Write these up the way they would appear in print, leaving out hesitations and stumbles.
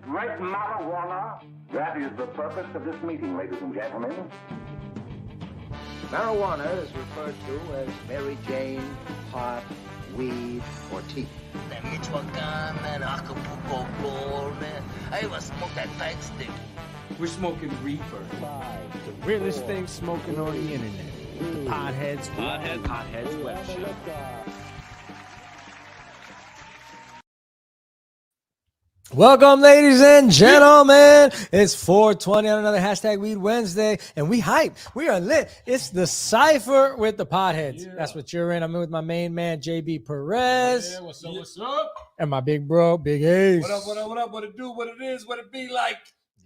great marijuana. That is the purpose of this meeting, ladies and gentlemen. Marijuana is referred to as Mary Jane, pot, weed, or tea. That Michoacan, man, Acapulco Gold, man. I even smoked that tight stick. We're smoking reefer. The realest thing smoking on the internet. The PodHeads Web Show. Welcome, ladies and gentlemen. It's 420 on another hashtag Weed Wednesday, and we hype. We are lit. It's the cipher with the PodHeads. Yeah. That's what you're in. I'm in with my main man, JB Perez. Yeah, what's up, what's up? And my big bro, Big Ace. What up, what up, what up? What it do, what it is, what it be like.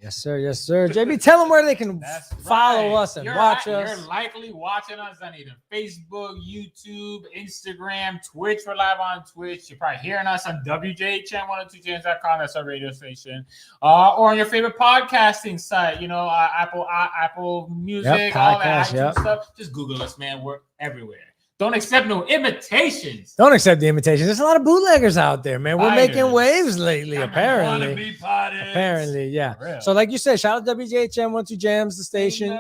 Yes, sir. Yes, sir. JB, tell them where they can follow us and watch us. You're likely watching us on either Facebook, YouTube, Instagram, Twitch. We're live on Twitch. You're probably hearing us on WJHN102jams.com. That's our radio station. Or on your favorite podcasting site, you know, Apple Music, all that stuff. Just Google us, man. We're everywhere. Don't accept no imitations. Don't accept the imitations. There's a lot of bootleggers out there, man. We're making waves lately, apparently. Apparently, yeah. So like you said, shout out to WJHN12Jams, the station.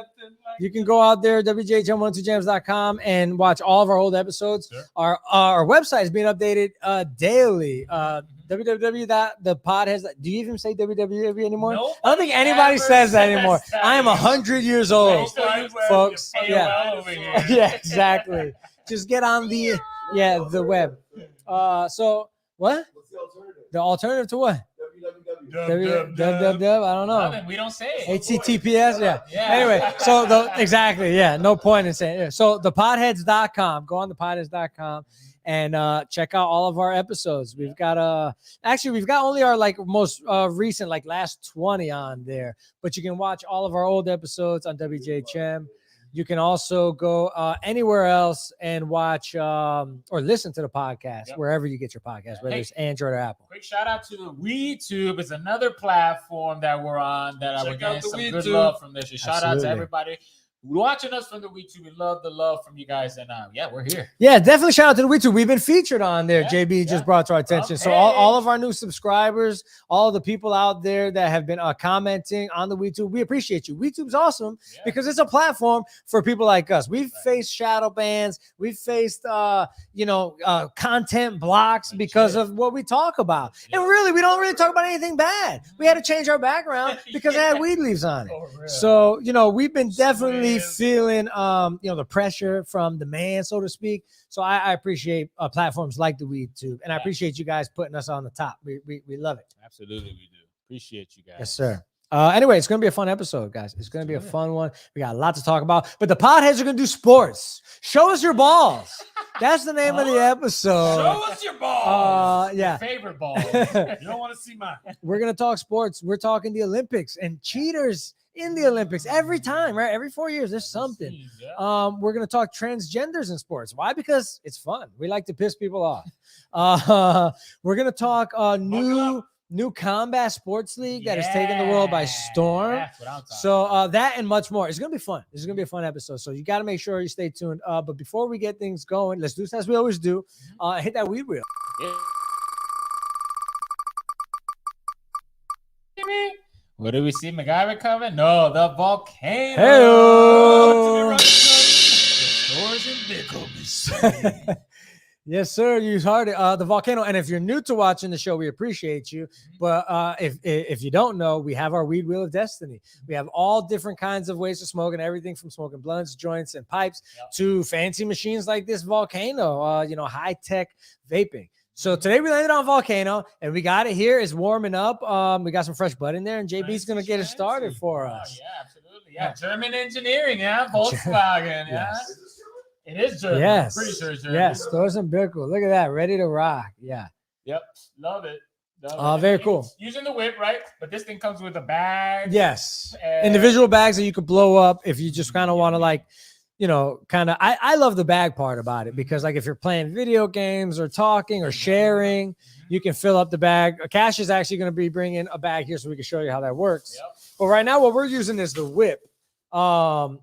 You can go out there, WJHN12Jams.com, and watch all of our old episodes. Sure. Our website is being updated daily. www.thepodheads. Do you even say www anymore? Nope. I don't think anybody says that anymore. I am 100 years old, folks. Yeah, yeah, exactly. Just get on the web. So what? What's the alternative? The alternative to what? www. I don't know. Nothing. We don't say it. HTTPS. Yeah. Anyway, so no point in saying it. So thepodheads.com. Go on thepodheads.com and check out all of our episodes. We've got we've got only our most recent last 20 on there, but you can watch all of our old episodes on WJHM. You can also go anywhere else and watch or listen to the podcast wherever you get your podcast, whether it's Android or Apple. Quick shout out to the WeTube. It's another platform that we're on that we're getting some good love from this. So shout out to everybody watching us from the WeTube. We love the love from you guys, and we're here. Yeah, definitely shout out to the WeTube. We've been featured on there. JB just brought to our attention. Okay. So all of our new subscribers, all of the people out there that have been commenting on the WeTube, we appreciate you. WeTube's awesome because it's a platform for people like us. We've faced shadow bans. We've faced content blocks because of what we talk about. And really, we don't really talk about anything bad. We had to change our background because it had weed leaves on it. So we've been definitely feeling the pressure from the man, so to speak. So I appreciate platforms like the WeTube, and I appreciate you guys putting us on the top. We love it. Absolutely, we do. Appreciate you guys. Yes, sir. Anyway, it's going to be a fun episode, guys. It's going to be a fun one. We got a lot to talk about, but the podheads are going to do sports. Show us your balls. That's the name of the episode. Show us your balls. Your favorite balls. You don't want to see mine. We're going to talk sports. We're talking the Olympics and cheaters in the Olympics every time, right? Every 4 years, there's something. We're going to talk transgenders in sports. Why? Because it's fun. We like to piss people off. We're going to talk new combat sports league that has taken the world by storm. That's what I'm talking so that and much more. It's going to be fun. This is going to be a fun episode. So you got to make sure you stay tuned. But before we get things going, let's do this as we always do. Hit that weed wheel. What do we see? MacGyver coming? No, the volcano. Hey-o. The stores in Bickle. Yes, sir. You heard it. The volcano. And if you're new to watching the show, we appreciate you. But if you don't know, we have our Weed Wheel of Destiny. We have all different kinds of ways to smoke, and everything from smoking blunts, joints, and pipes to fancy machines like this volcano. High-tech vaping. So today we landed on volcano, and we got it here. It's warming up. We got some fresh bud in there, and JB's going to get it started for us. Yeah, absolutely. Yeah, German engineering. Yeah, Volkswagen. Yeah. It is German. Yes. I'm pretty sure it's German. Yes. Stores and Bickle. Look at that. Ready to rock. Yeah. Yep. Love it. Very cool. Using the whip, right? But this thing comes with a bag. Yes. Individual bags that you could blow up if you just kind of want to I love the bag part about it because if you're playing video games or talking or sharing, you can fill up the bag. Cash is actually going to be bringing a bag here so we can show you how that works. Yep. But right now what we're using is the whip. And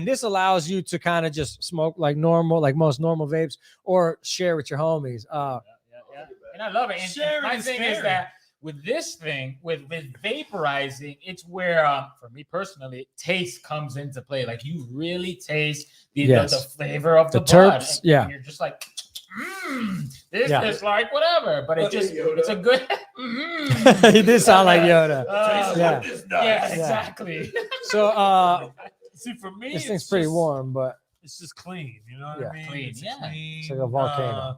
this allows you to kind of just smoke like normal, like most normal vapes, or share with your homies. And I love it. And my thing is that with this thing, with vaporizing, it's where, for me personally, taste comes into play. Like you really taste the flavor of the terps. bud, and you're just like, this is like whatever. But it's a good. He did sound like Yoda. Yeah, exactly. So, see, for me, this thing's pretty warm, but it's just clean. You know what I mean? Clean, It's clean. It's like a volcano.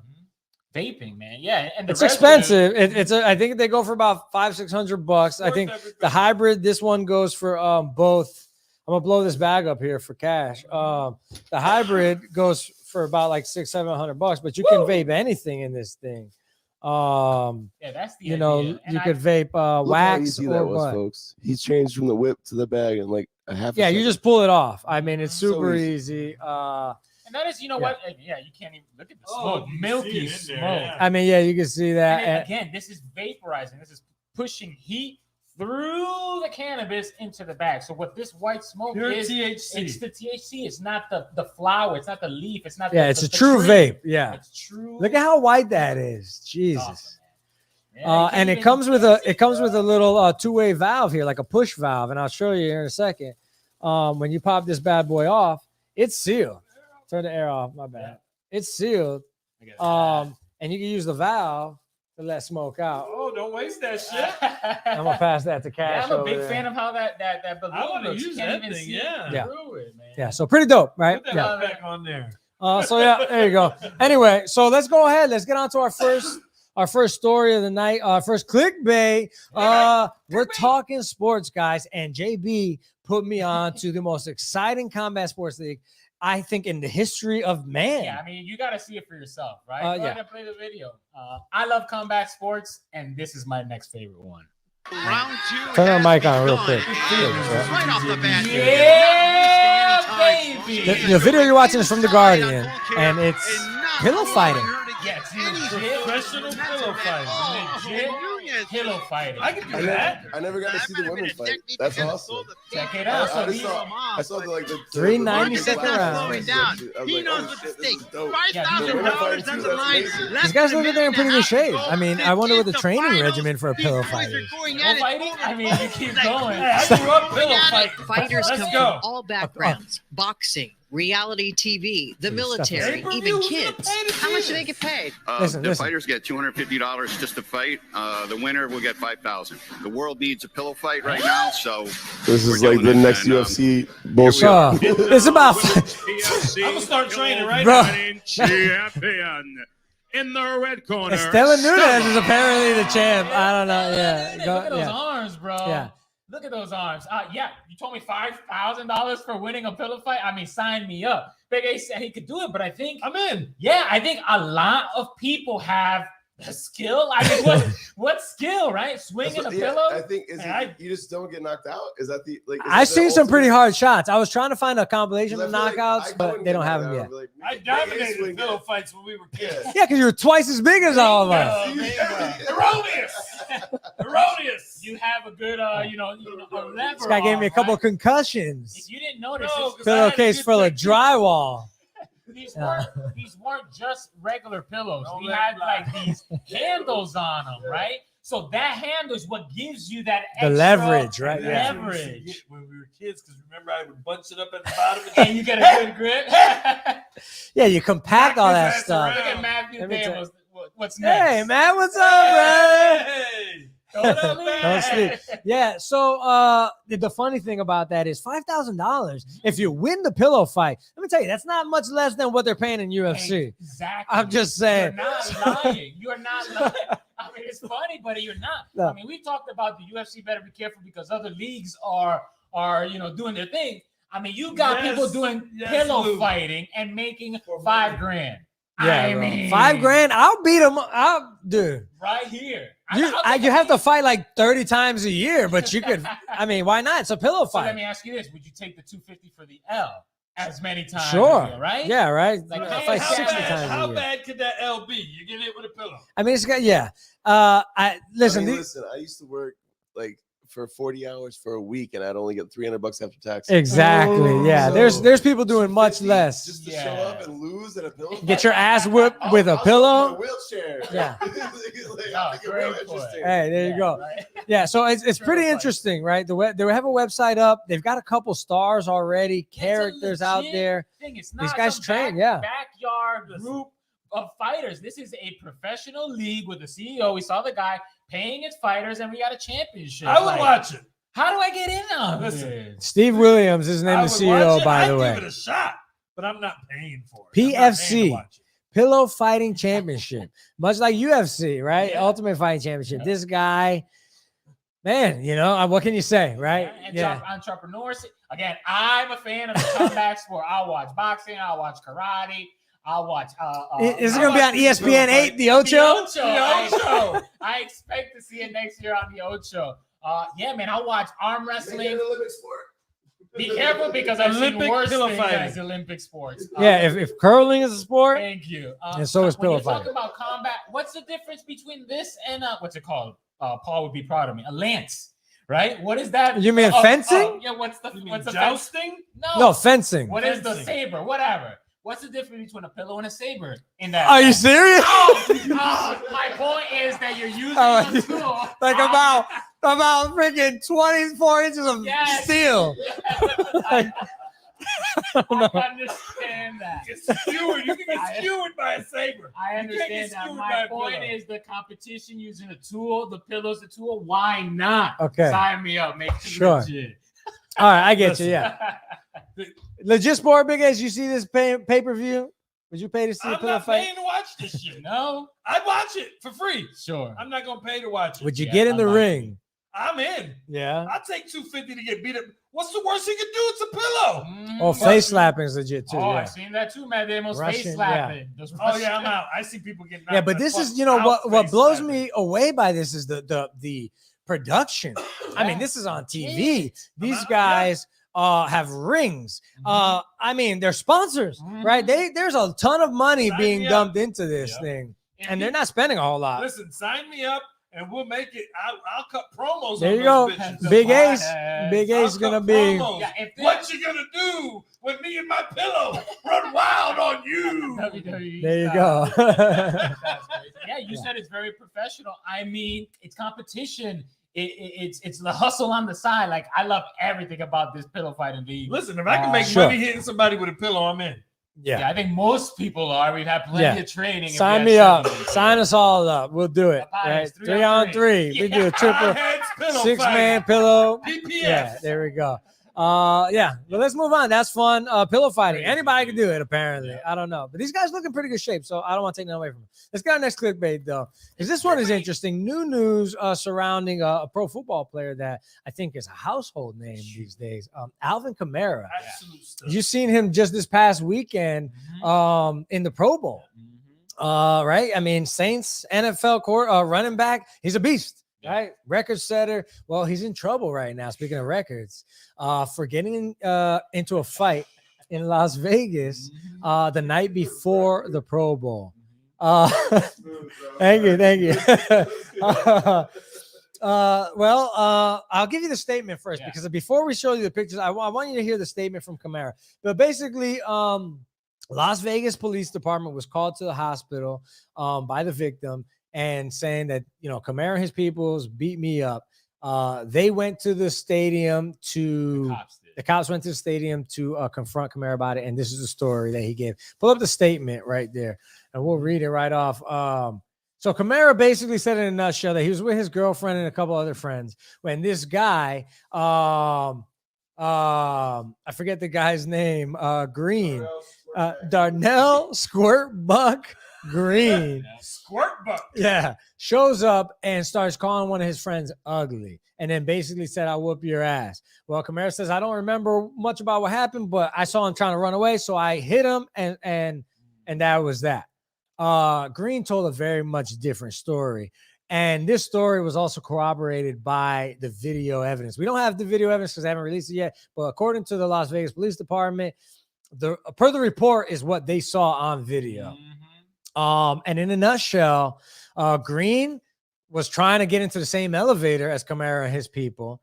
Vaping, man. Yeah, and it's expensive. I think they go for about $500-600. I think the hybrid, this one goes for both. I'm gonna blow this bag up here for cash. The hybrid goes for about like $600-700, but you can vape anything in this thing. That's the idea. You could vape wax or what. Folks. He's changed from the whip to the bag in like a half. Yeah, you just pull it off. I mean, it's super easy. And that is, what? Yeah, you can't even look at the smoke. Milky smoke. I mean, you can see that. And again, this is vaporizing. This is pushing heat through the cannabis into the bag. So what this white smoke is, THC. It's the THC. It's not the flower. It's not the leaf. It's not. It's a tree. Vape. Yeah, it's true. Look at how white that is. Jesus. Awesome, and it comes with a little two-way valve here, like a push valve, and I'll show you here in a second. When you pop this bad boy off, it's sealed. Turn the air off. My bad. It's sealed. And you can use the valve to let smoke out. Oh, don't waste that shit. I'm gonna pass that to Cash. I'm a big fan of how that balloon I want to looks. use that thing. Through it, man. Yeah. So pretty dope, right? Put that back on there. So there you go. Anyway, so let's go ahead. Let's get on to our first story of the night. First clickbait. We're talking sports, guys, and JB put me on to the most exciting combat sports league, I think, in the history of man. Yeah, I mean, you got to see it for yourself, right? Go Yeah. ahead and play the video. I love combat sports, and this is my next favorite one. Round two. Turn our mic on real quick. Right off the bat. Yeah, baby. The video you're watching is from The Guardian, and it's pillow fighting. Yeah, it's legit. Professional pillow fighting. Legit pillow fighting. I can do that. I never got to see the women fight. That's awesome. Check it out. I saw the $3.97 round. He knows what the stake. Yeah, $5,000 on the line. These guys look like they're in pretty good shape. I mean, I wonder what the training regimen for a pillow fight is. Pillow fighting? I mean, you keep going. I grew up pillow fighting. Fighters Let's come go. from all backgrounds: boxing, reality TV, the military, even kids. How much do they get paid? The fighters get $250 just to fight. The winner will get $5,000. The world needs a pillow fight right now, so this is like the next UFC bullshit. It's about. I'm gonna start training right Bro. now. Champion in the red corner. Estela Nunez is apparently the champ. I don't know. Yeah. Look at those arms, bro. Yeah. Look at those arms. Yeah, you told me $5,000 for winning a pillow fight. I mean, sign me up. Big A said he could do it, but I think I'm in. Yeah, I think a lot of people have the skill. I mean, what skill, right? Swinging a pillow. I think you just don't get knocked out. Is that the like? I've seen some pretty hard shots. I was trying to find a compilation of knockouts, but they don't have them yet. I dominated pillow fights when we were kids. Yeah, because you were twice as big as all of us. Erroneous. You have a good, a lever. This guy gave me a couple of concussions. If you didn't notice, Pillowcase full of drywall. These weren't just regular pillows. We had like these handles on them, right? So that handle is what gives you that extra leverage, right? Yeah. Leverage. When we were kids, because remember I would bunch it up at the bottom and you get a good grip. Yeah, you compact all that stuff. Look at Matthew there. What's next? Hey, man, what's up, brother? Hey. Don't sleep. Yeah. So the funny thing about that is $5,000 if you win the pillow fight. Let me tell you, that's not much less than what they're paying in UFC. Exactly. I'm just saying. You're not lying. You're not lying. I mean, it's funny, but you're not. No. I mean, we talked about the UFC better be careful because other leagues are doing their thing. I mean, you got people doing pillow fighting and making $5,000. Yeah, I mean, $5,000. I'll beat them. Dude. Right here. You have to fight like 30 times a year, but you could. I mean, why not? It's a pillow So fight. let me ask you this: would you take the $250 for the L as many times? Sure. Right? Yeah. Right. Like, I fight 60 times a How year. bad could that L be? You get hit with a pillow. I mean, it's got. Yeah. Listen. I used to work like for 40 hours for a week, and I'd only get $300 after tax. Exactly. Yeah. So, There's people doing much less. Just to show up and lose at a pillow. Get your ass whipped with a I'll pillow. go to my wheelchair. Yeah. I'll make it real interesting. Hey, there you go. Yeah, so it's pretty interesting, right? They have a website up. They've got a couple stars already, characters out there. It's These not guys some train, yeah. backyard group of fighters. This is a professional league with the CEO. We saw the guy paying his fighters, and we got a championship. I would watch it. How do I get in on Listen, this? Steve Williams is named the CEO, by the I'd way. give it a shot, but I'm not paying for it. I'm not paying to PFC, watch it. Pillow Fighting Championship, much like UFC, right? Yeah. Ultimate Fighting Championship. This guy, man, what can you say, right? And entrepreneurs. Again, I'm a fan of the comeback sport. I'll watch boxing. I'll watch karate. I'll watch. Is it going to be on ESPN 8, the Ocho? The Ocho. I expect to see it next year on the Ocho. Yeah, man, I'll watch arm wrestling. Olympic sport. Be careful because I've seen Olympic worse pillow things fighting. as Olympic sports. Yeah, if curling is a sport, Thank you. and so is when pillow you're talking fighting. about combat, what's the difference between this and what's it called? Paul would be proud of me. A lance, right? What is that? You mean fencing? Yeah. What's the jousting? No, fencing. What is the Fencing. saber? Whatever. What's the difference between a pillow and a saber? In that. Are you serious? My point is that you're using Oh, a tool. Like about freaking 24 inches of Yes. steel. I understand that. You can get skewered by a saber. I You can't understand get that. skewered by My a point pillow. is the competition using a tool. The pillow's a tool. Why not? Okay. Sign me up. Make it Sure. legit. All right, I get you. Yeah. Legit sport, big as you see this pay-per-view? Would you pay to see a I'm pillow not fight? paying to watch this shit. No. I'd watch it for free. Sure. I'm not gonna pay to watch it. Would you Yeah, get in I the like ring? I'm in. Yeah. I'll take $250 to get beat up. What's the worst he could do? It's a pillow. Oh, face slapping is legit too. Oh, Yeah. I've seen that too, man. They almost Russian, face slapping. Those Oh yeah, Russian- I'm out. I see people getting. Yeah, but this is, what blows me away by this is the production. I mean, this is on TV. These guys have rings. I mean, they're sponsors, right? There's a ton of money Sign being me dumped into this thing, and they're not spending a whole lot. Listen, sign me up, and we'll make it. I'll cut promos. There on you go, those bitches. Big Ace. Yes. Big I'll Ace cut gonna be. promos. Yeah, if What you gonna do when me and my pillow run wild on you? WWE There you style. go. That's crazy. Yeah, you said it's very professional. I mean, it's competition. It's the hustle on the side. Like, I love everything about this pillow fighting league. Listen, if I can make Sure. money hitting somebody with a pillow, I'm in. Yeah, I think most people are. We've had plenty of training. if Sign we me had up. something. Sign us all up. We'll do it. Podheads, Right? 3 3 on on 3. We do a triple Heads, pillow 6-man fight. pillow. PPS. Yeah, there we go. Yeah, but let's move on. That's fun. Pillow fighting. Anybody can do it, apparently. I don't know. But these guys look in pretty good shape, so I don't want to take that away from them. Let's get our next clickbait, though, because this one is interesting. New news surrounding a pro football player that I think is a household name these days, Alvin Kamara. Absolute stuff. You seen him just this past weekend in the Pro Bowl, right? I mean, Saints NFL running back. He's a beast. Right, record setter. Well, he's in trouble right now. Speaking of records, for getting into a fight in Las Vegas the night before the Pro Bowl. Thank you. I'll give you the statement first because before we show you the pictures, I want you to hear the statement from Kamara. But basically, Las Vegas Police Department was called to the hospital by the victim. And saying that, Kamara and his peoples beat me up. They went to the stadium the cops went to the stadium to confront Kamara about it. And this is the story that he gave. Pull up the statement right there and we'll read it right off. So Kamara basically said in a nutshell that he was with his girlfriend and a couple other friends when this guy, I forget the guy's name, Green, Darnell Squirtbuck Green. Squirt buck. Yeah. Shows up and starts calling one of his friends ugly and then basically said, I'll whoop your ass. Well, Kamara says, I don't remember much about what happened, but I saw him trying to run away. So I hit him and that was that. Green told a very much different story. And this story was also corroborated by the video evidence. We don't have the video evidence because I haven't released it yet. But according to the Las Vegas Police Department, per the report is what they saw on video. And in a nutshell, Green was trying to get into the same elevator as Kamara and his people.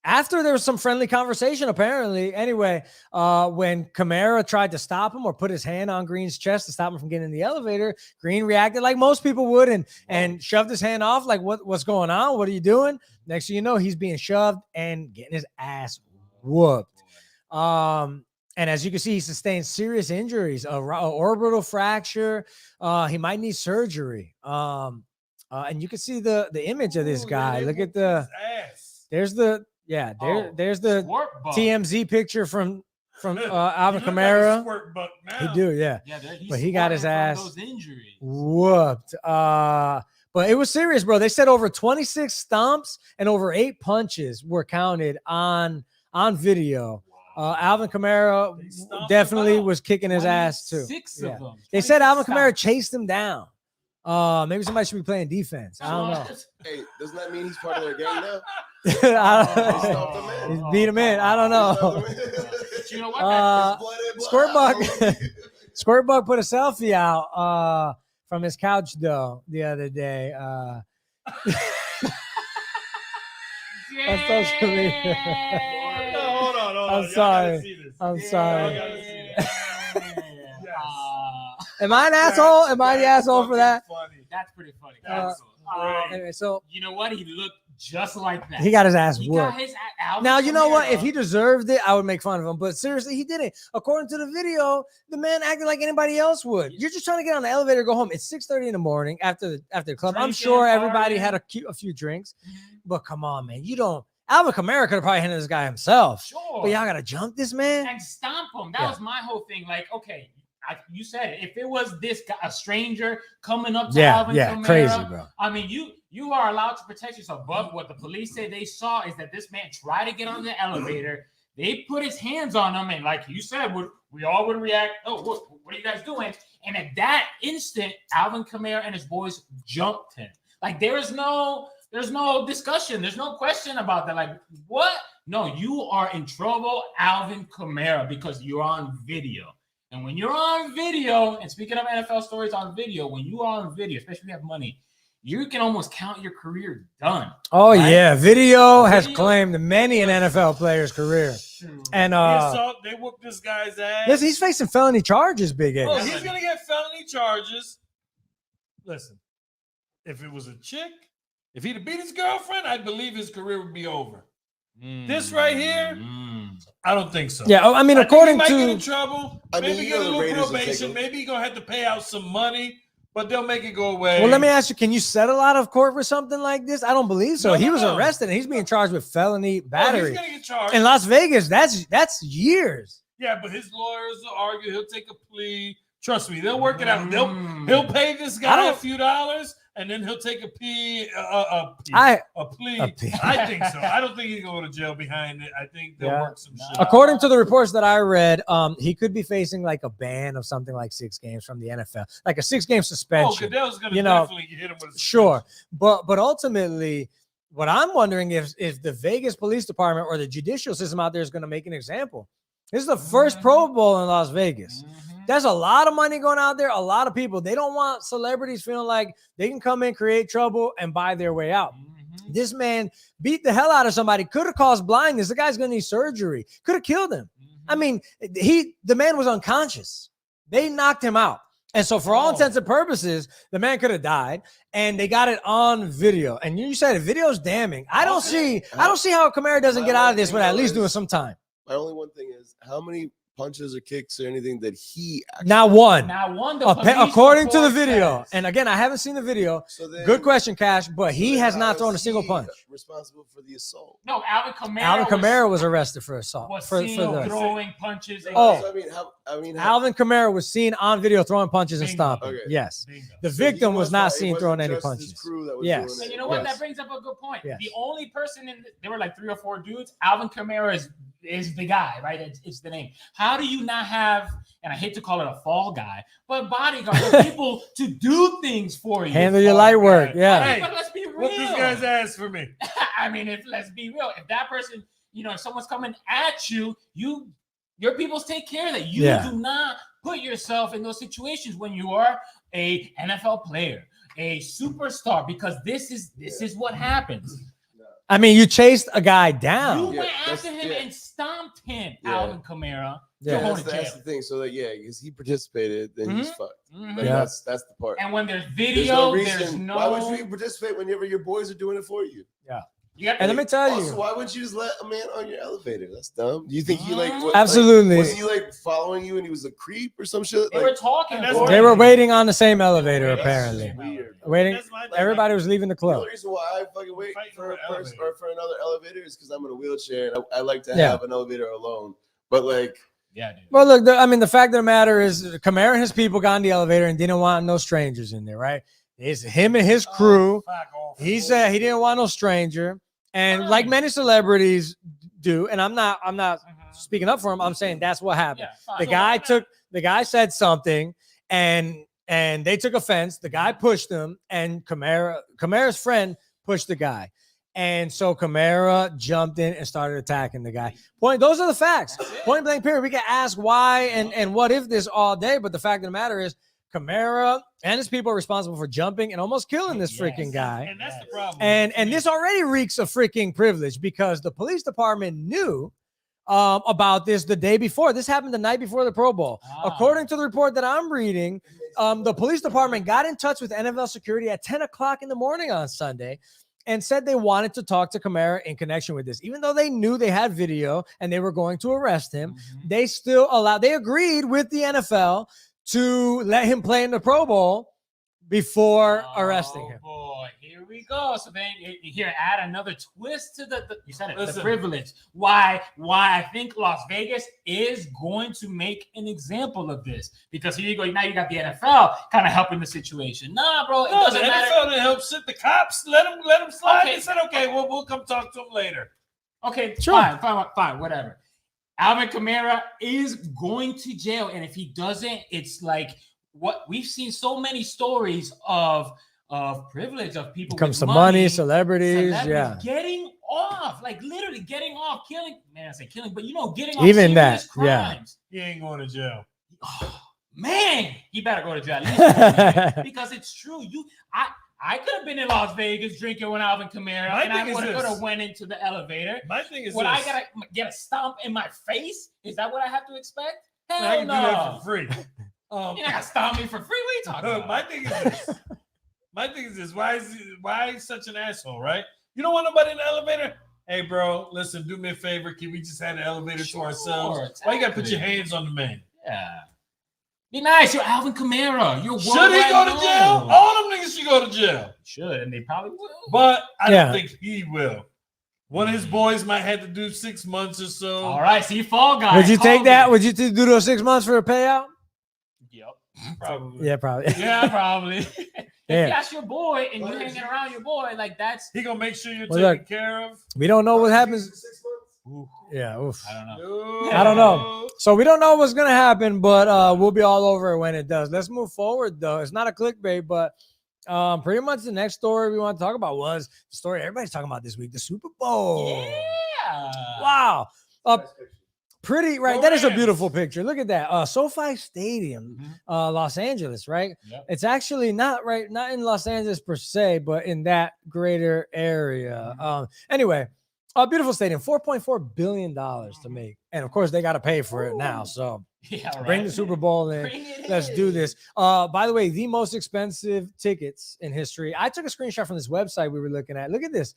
After there was some friendly conversation, apparently. Anyway, when Kamara tried to stop him or put his hand on Green's chest to stop him from getting in the elevator, Green reacted like most people would and shoved his hand off, like, what's going on? What are you doing? Next thing you know, he's being shoved and getting his ass whooped. And as you can see, he sustained serious injuries, a orbital fracture. He might need surgery. And you can see the image of this guy. Look at there's the TMZ picture from Alvin Kamara. He do, yeah. But he got his ass whooped. But it was serious, bro. They said over 26 stomps and over 8 punches were counted on video. Alvin Kamara definitely was kicking his ass too. 6 of them. They said Alvin Kamara chased him down. Maybe somebody should be playing defense. I don't know. Hey, doesn't that mean he's part of their gang now? He's beat him in. I don't know. You know what? Squirtbug put a selfie out from his couch though the other day. On social media. Hold on. I'm sorry. Am I an asshole? Am I the asshole for that? That's pretty funny. Anyway, so you know what? He looked just like that. He got his ass whooped. Alvin Now, you know what? Kamara. If he deserved it, I would make fun of him. But seriously, he didn't. According to the video, the man acted like anybody else would. You're just trying to get on the elevator and go home. It's 6:30 in the morning after the club. I'm sure everybody had a few drinks. But come on, man. You don't. Alvin Kamara could have probably handled this guy himself. Sure. But y'all got to jump this man? And stomp him. That was my whole thing. Like, okay, you said it. If it was this guy, a stranger coming up to Alvin Kamara, crazy, bro. I mean, you are allowed to protect yourself. But what the police say they saw is that this man tried to get on the elevator. They put his hands on him, and like you said, we all would react. Oh, what are you guys doing? And at that instant, Alvin Kamara and his boys jumped him. Like there's no discussion. There's no question about that. Like what? No, you are in trouble, Alvin Kamara, because you're on video. And when you're on video, and speaking of NFL stories on video, when you are on video, especially if you have money, you can almost count your career done. Oh, right? Yeah. Video has claimed many an NFL player's career. And they whooped this guy's ass. Listen, he's facing felony charges, Big Ed. Oh, he's going to get felony charges. Listen, if it was a chick, if he'd have beat his girlfriend, I believe his career would be over. This right here, I don't think so. Yeah, I mean, according to, he might to get in trouble. Maybe get a little probation. Maybe he's gonna have to pay out some money, but they'll make it go away. Well, let me ask you: can you settle out of court for something like this? I don't believe so. He was arrested and he's being charged with felony battery. He's gonna get charged in Las Vegas. That's years. Yeah, but his lawyers will argue. He'll take a plea. Trust me, they'll work it out. He'll pay this guy a few dollars. And then he'll take a plea. I think so. I don't think he's going to go to jail behind it. I think they'll work some shit out. According to the reports that I read, he could be facing like a ban of something like 6 games from the NFL, like a 6-game suspension. Oh, Goodell's going to definitely hit him with a suspension. Sure, but ultimately, what I'm wondering if the Vegas Police Department or the judicial system out there is going to make an example. This is the first Pro Bowl in Las Vegas. There's a lot of money going out there. A lot of people. They don't want celebrities feeling like they can come in, create trouble, and buy their way out. This man beat the hell out of somebody. Could have caused blindness. The guy's going to need surgery. Could have killed him. I mean, the man was unconscious. They knocked him out. And so for all intents and purposes, the man could have died. And they got it on video. And you said it. Video's damning. I don't see how Kamara doesn't get out of this with at least doing some time. My only one thing is how many punches or kicks or anything that he actually not one. The according to the video. And again, I haven't seen the video. So then, good question, Cash, but he has not thrown a single punch. Responsible for the assault. No, Alvin Kamara was arrested for assault. For throwing punches. Alvin Kamara was seen on video throwing punches and stomping. Okay. Yes. Bingo. The victim was not seen throwing any punches. Yes. And you know what? That brings up a good point. Yes. The only person there were like 3 or 4 dudes. Alvin Kamara is the guy, right? It's the name. How do you not have, and I hate to call it a fall guy, but bodyguard people to do things for you? Handle your light work, yeah. Hey, but let's be real. What this guy's asked for me? I mean, let's be real. If that person, if someone's coming at you, your peoples take care of that. You do not put yourself in those situations when you are a NFL player. a superstar because this is what happens. I mean, you chased a guy down. You went after him and stomped him, Alvin Kamara. Yeah, You're going to that's jail. the thing. So that because he participated, then he's fucked. Like, Yeah. that's the part. And when there's There's video, no there's reason. no. Why would you participate whenever your boys are doing it for you? And let me tell you. Also, why wouldn't you just let a man on your elevator? That's dumb. Do you think he Absolutely. was he like following you and he was a creep or some shit? They were talking. They were waiting on the same elevator, apparently. Weird. Waiting. Everybody was leaving the The club. only reason why I fucking wait for a person or for another elevator is because I'm in a wheelchair and I like to Yeah. have an elevator alone. But like, Yeah, dude. Well, look, the fact of the matter is, Kamara and his people got in the elevator and didn't want no strangers in there, right? It's him and his crew. He said he didn't want no stranger. And like many celebrities do, and I'm not speaking up for him. I'm saying that's what happened. The guy said something, and they took offense. The guy pushed him, and Kamara's friend pushed the guy, and so Kamara jumped in and started attacking the guy. Those are the facts. Point blank period. We can ask why and what if this all day, but the fact of the matter is, Kamara and his people are responsible for jumping and almost killing this freaking guy. And that's the problem. And this already reeks of freaking privilege because the police department knew about this the day before. This happened the night before the Pro Bowl. According to the report that I'm reading, the police department got in touch with NFL security at 10 o'clock in the morning on Sunday and said they wanted to talk to Kamara in connection with this. Even though they knew they had video and they were going to arrest him, they agreed with the NFL to let him play in the Pro Bowl before arresting him. Boy, here we go. So then here, add another twist to the you said it, the privilege. Why I think Las Vegas is going to make an example of this. Because here you go, now you got the NFL kind of helping the situation. Nah, bro, it doesn't the matter. NFL didn't help shit. The cops let him slide. Okay. They said, okay, we'll come talk to him later. Okay, Sure. fine, whatever. Alvin Kamara is going to jail, and if he doesn't, it's like what we've seen so many stories of privilege of people Comes with to money, celebrities, getting off, like literally getting off, killing. Man, I say killing, but getting off Even serious that, yeah. crimes. He ain't going to jail. Oh, man, he better go to jail at least because it's true. I could have been in Las Vegas drinking with Alvin Kamara, and I would have went into the elevator. My thing is, I gotta get a stomp in my face? Is that what I have to expect? Hell I can no. do that for free. You're not gonna stomp me for free? What are you talking about? My thing is this. Why is he such an asshole, right? You don't want nobody in the elevator? Hey, bro, listen, do me a favor. Can we just have the elevator to ourselves? Exactly. Why you gotta put your hands on the man? Yeah. Be nice. You're Alvin Kamara. You're should he go to jail? All them niggas should go to jail. Should, and they probably will. But I don't think he will. One of his boys might have to do 6 months or so. All right, see, fall guy. Would you take that? Would you do those 6 months for a payout? Yep. Probably. Yeah, probably. Yeah, probably. If Yeah. that's your boy and you're hanging around your boy, like that's he gonna make sure you're Well, taken care of. We don't know what happens. 6 months? Yeah, oof. I don't know. I don't know. So we don't know what's gonna happen, but we'll be all over it when it does. Let's move forward, though. It's not a clickbait, but pretty much the next story we want to talk about was the story everybody's talking about this week: the Super Bowl. Yeah. Wow. Pretty right. That is a beautiful picture. Look at that. SoFi Stadium, Los Angeles, right? Yep. It's actually not in Los Angeles per se, but in that greater area. Anyway, a beautiful stadium, $4.4 billion to make. And of course, they got to pay for it now. So bring the Super Bowl in. Let's do this. By the way, the most expensive tickets in history. I took a screenshot from this website we were looking at. Look at this.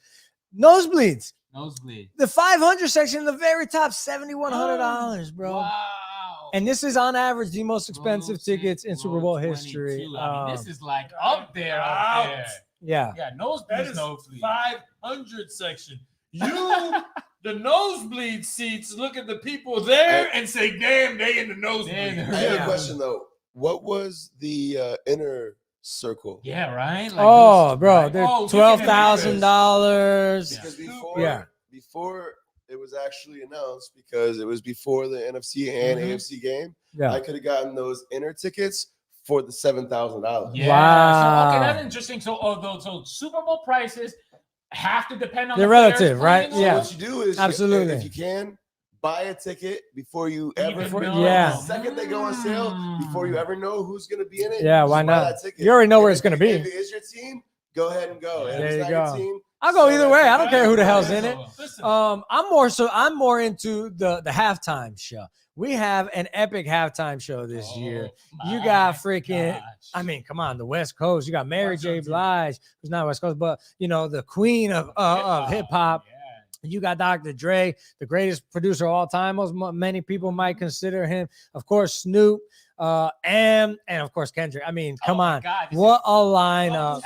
Nosebleeds. Nosebleed. The 500 section in the very top, $7,100, bro. Wow. And this is on average the most expensive tickets in Super Bowl history. I mean, this is like up there. Yeah. Yeah, nosebleed. That is nosebleed. 500 section. The nosebleed seats, look at the people there and say, damn, they in the nosebleed. I have a question, though. What was the inner circle? Yeah, right? Like bro, they're $12,000. Because before it was actually announced, because it was before the NFC and AFC game, I could have gotten those inner tickets for the $7,000. Yeah. Wow. So, okay, that's interesting. So Super Bowl prices have to depend on they're the relative, right? So Yeah. what you do is, absolutely. if you can, buy a ticket before you ever. Yeah. The second they go on sale, before you ever know who's going to be in it. Yeah, why not? You already know where it's going to be. If it is your team, go ahead and go. And if it's not your team, I'll go either way. I don't care who the hell's in it. I'm more into the halftime show. We have an epic halftime show this year. You got freaking, I mean, come on, the West Coast. You got Mary J. Blige, who's not West Coast, but you know, the queen of hip hop. You got Dr. Dre, the greatest producer of all time. Many people might consider him. Of course, Snoop, and of course Kendrick. I mean, come on, what a lineup!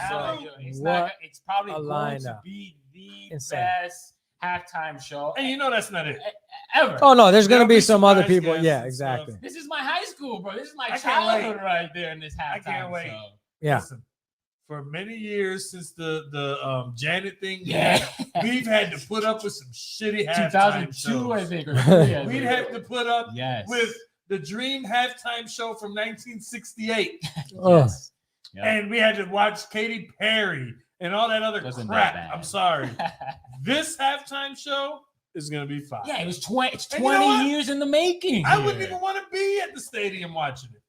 It's probably going to be the best halftime show, and you know that's not it ever. Oh no, there's going to be some other people. Yeah, exactly. This is my high school, bro. This is my childhood right there in this halftime. I can't wait. Show. Yeah. Listen, for many years since the Janet thing, we've had to put up with some shitty halftime 2002, shows. I think. We'd have to put up with the Dream halftime show from 1968. Yes. And we had to watch Katy Perry and all that other crap. I'm sorry. This halftime show is going to be fine. Yeah, it was 20 years in the making. I wouldn't even want to be at the stadium watching it.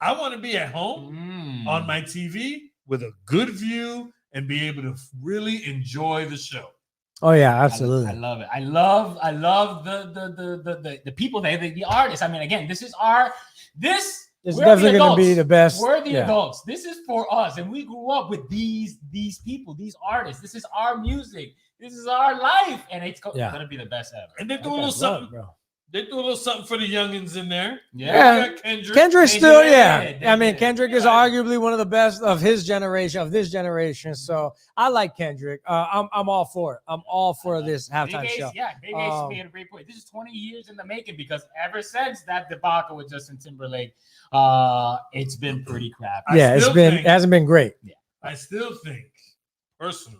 I want to be at home on my TV with a good view and be able to really enjoy the show. Oh yeah, absolutely. I love it. I love the people there, the artists. I mean, again, this is it's definitely going to be the best. We're the adults. This is for us, and we grew up with these people, these artists. This is our music. This is our life, and it's going to be the best ever. And they do a little something, bro. They do a little something for the youngins in there. Yeah. Kendrick's still, I mean, Kendrick is arguably one of the best of his generation, of this generation. So I like Kendrick. I'm all for it. I'm all for this halftime show. Yeah, Big Ace made a great point. This is 20 years in the making because ever since that debacle with Justin Timberlake, it's been pretty crappy. Yeah, it hasn't been great. Yeah. I still think, personally,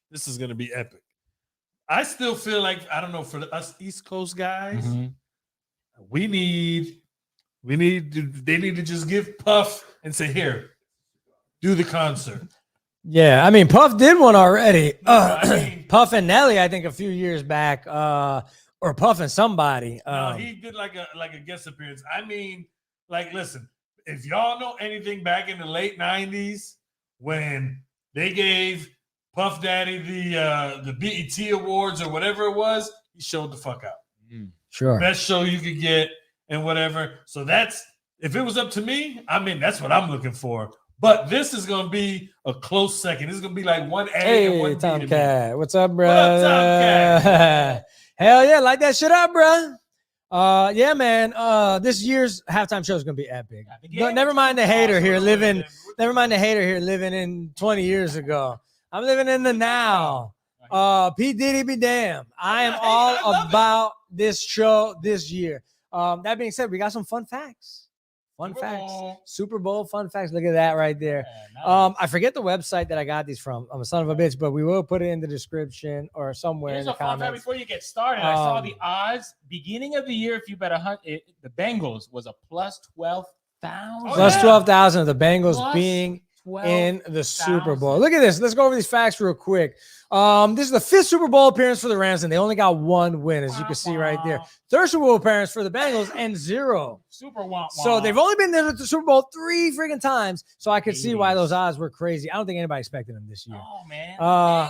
this is going to be epic. I still feel like, I don't know, for us East Coast guys, they need to just give Puff and say, here, do the concert. Yeah, I mean, Puff did one already. Puff and Nelly, I think, a few years back, or Puff and somebody. No, he did like a guest appearance. I mean, like, listen, if y'all know anything back in the late 90s when they gave Puff Daddy the BET Awards or whatever it was, he showed the fuck out. Sure. Best show you could get and whatever. So that's, if it was up to me, I mean, that's what I'm looking for. But this is going to be a close second. This is going to be like 1A and 1B. Tomcat. What's up, bro? What up, Tomcat? Hell yeah, light that shit up, bro. Yeah, man. This year's halftime show is going to be epic. Never mind the hater here living in 20 years ago. I'm living in the now. P. Diddy be damn. I am all about this show this year. That being said, we got some fun facts. Super Bowl fun facts. Look at that right there. Nice. I forget the website that I got these from. I'm a son of a bitch, but we will put it in the description or somewhere in the comments. Fun fact before you get started, I saw the odds. Beginning of the year, if you bet the Bengals was a plus 12,000. Plus 12,000 of the Bengals being in the Super Bowl. Look at this. Let's go over these facts real quick. This is the 5th Super Bowl appearance for the Rams, and they only got 1 win, as you can see right there. 3rd Super Bowl appearance for the Bengals, and 0. So they've only been there with the Super Bowl 3 freaking times. So I could see why those odds were crazy. I don't think anybody expected them this year. Oh man.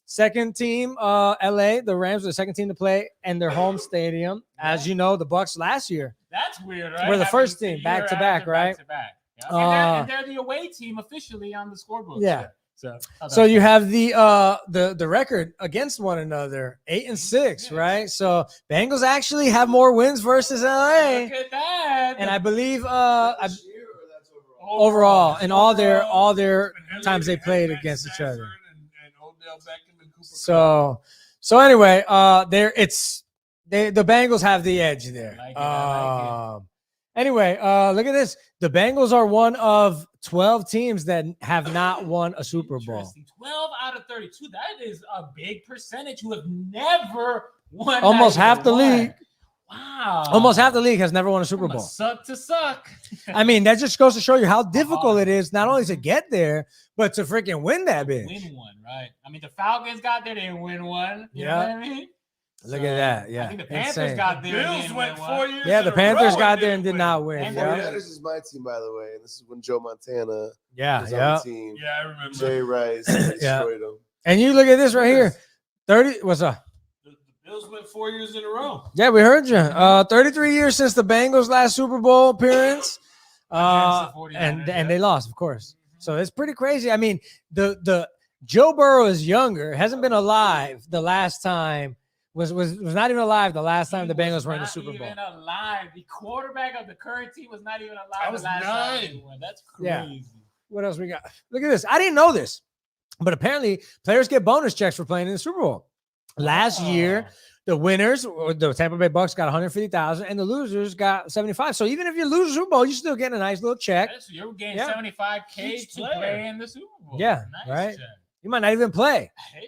Second team, LA. The Rams were the second team to play in their home stadium. As you know, the Bucs last year. That's weird, right? We're the first team back to back, right? Yeah. And they're the away team officially on the scoreboard. Yeah. So you have the record against one another, 8-6, right? So Bengals actually have more wins versus LA. Look at that. And I believe overall in all their times they played against each other. So anyway, the Bengals have the edge there. Anyway, look at this. The Bengals are one of 12 teams that have not won a Super Bowl. 12 out of 32. That is a big percentage who have never won. Almost half the league. Wow. Almost half the league has never won a Super Bowl. Suck to suck. I mean, that just goes to show you how difficult it is not only to get there, but to freaking win that bitch. Win one, right? I mean, the Falcons got there, they didn't win one. You know what I mean? Look at that. Yeah. I think the Panthers Insane. got there. Bills went 4 years. Yeah, in the a Panthers row got and there and did didn't not win. And Yeah. That is my team, by the way. And this is when Joe Montana Yeah. was Yeah. on the team. Yeah, I remember. Jay Rice destroyed him. And you look at this right here. 30. What's up? The Bills went 4 years in a row. Yeah, we heard you. 33 years since the Bengals' last Super Bowl appearance. And they lost, of course. So it's pretty crazy. I mean, the Joe Burrow is younger, hasn't been alive the last time, was not even alive the last time the Bengals were in the Super Bowl. Even alive. The quarterback of the current team was not even alive. I was the last 9. time they won. That's crazy. Yeah. What else we got? Look at this. I didn't know this, but apparently players get bonus checks for playing in the Super Bowl. Last year, the winners, or the Tampa Bay Bucks, got 150,000, and the losers got 75. So even if you lose the Super Bowl, you still get a nice little check. You're getting Yeah. 75K Each to player. play in the Super Bowl. Yeah, Nice right. check. You might not even play. Hey,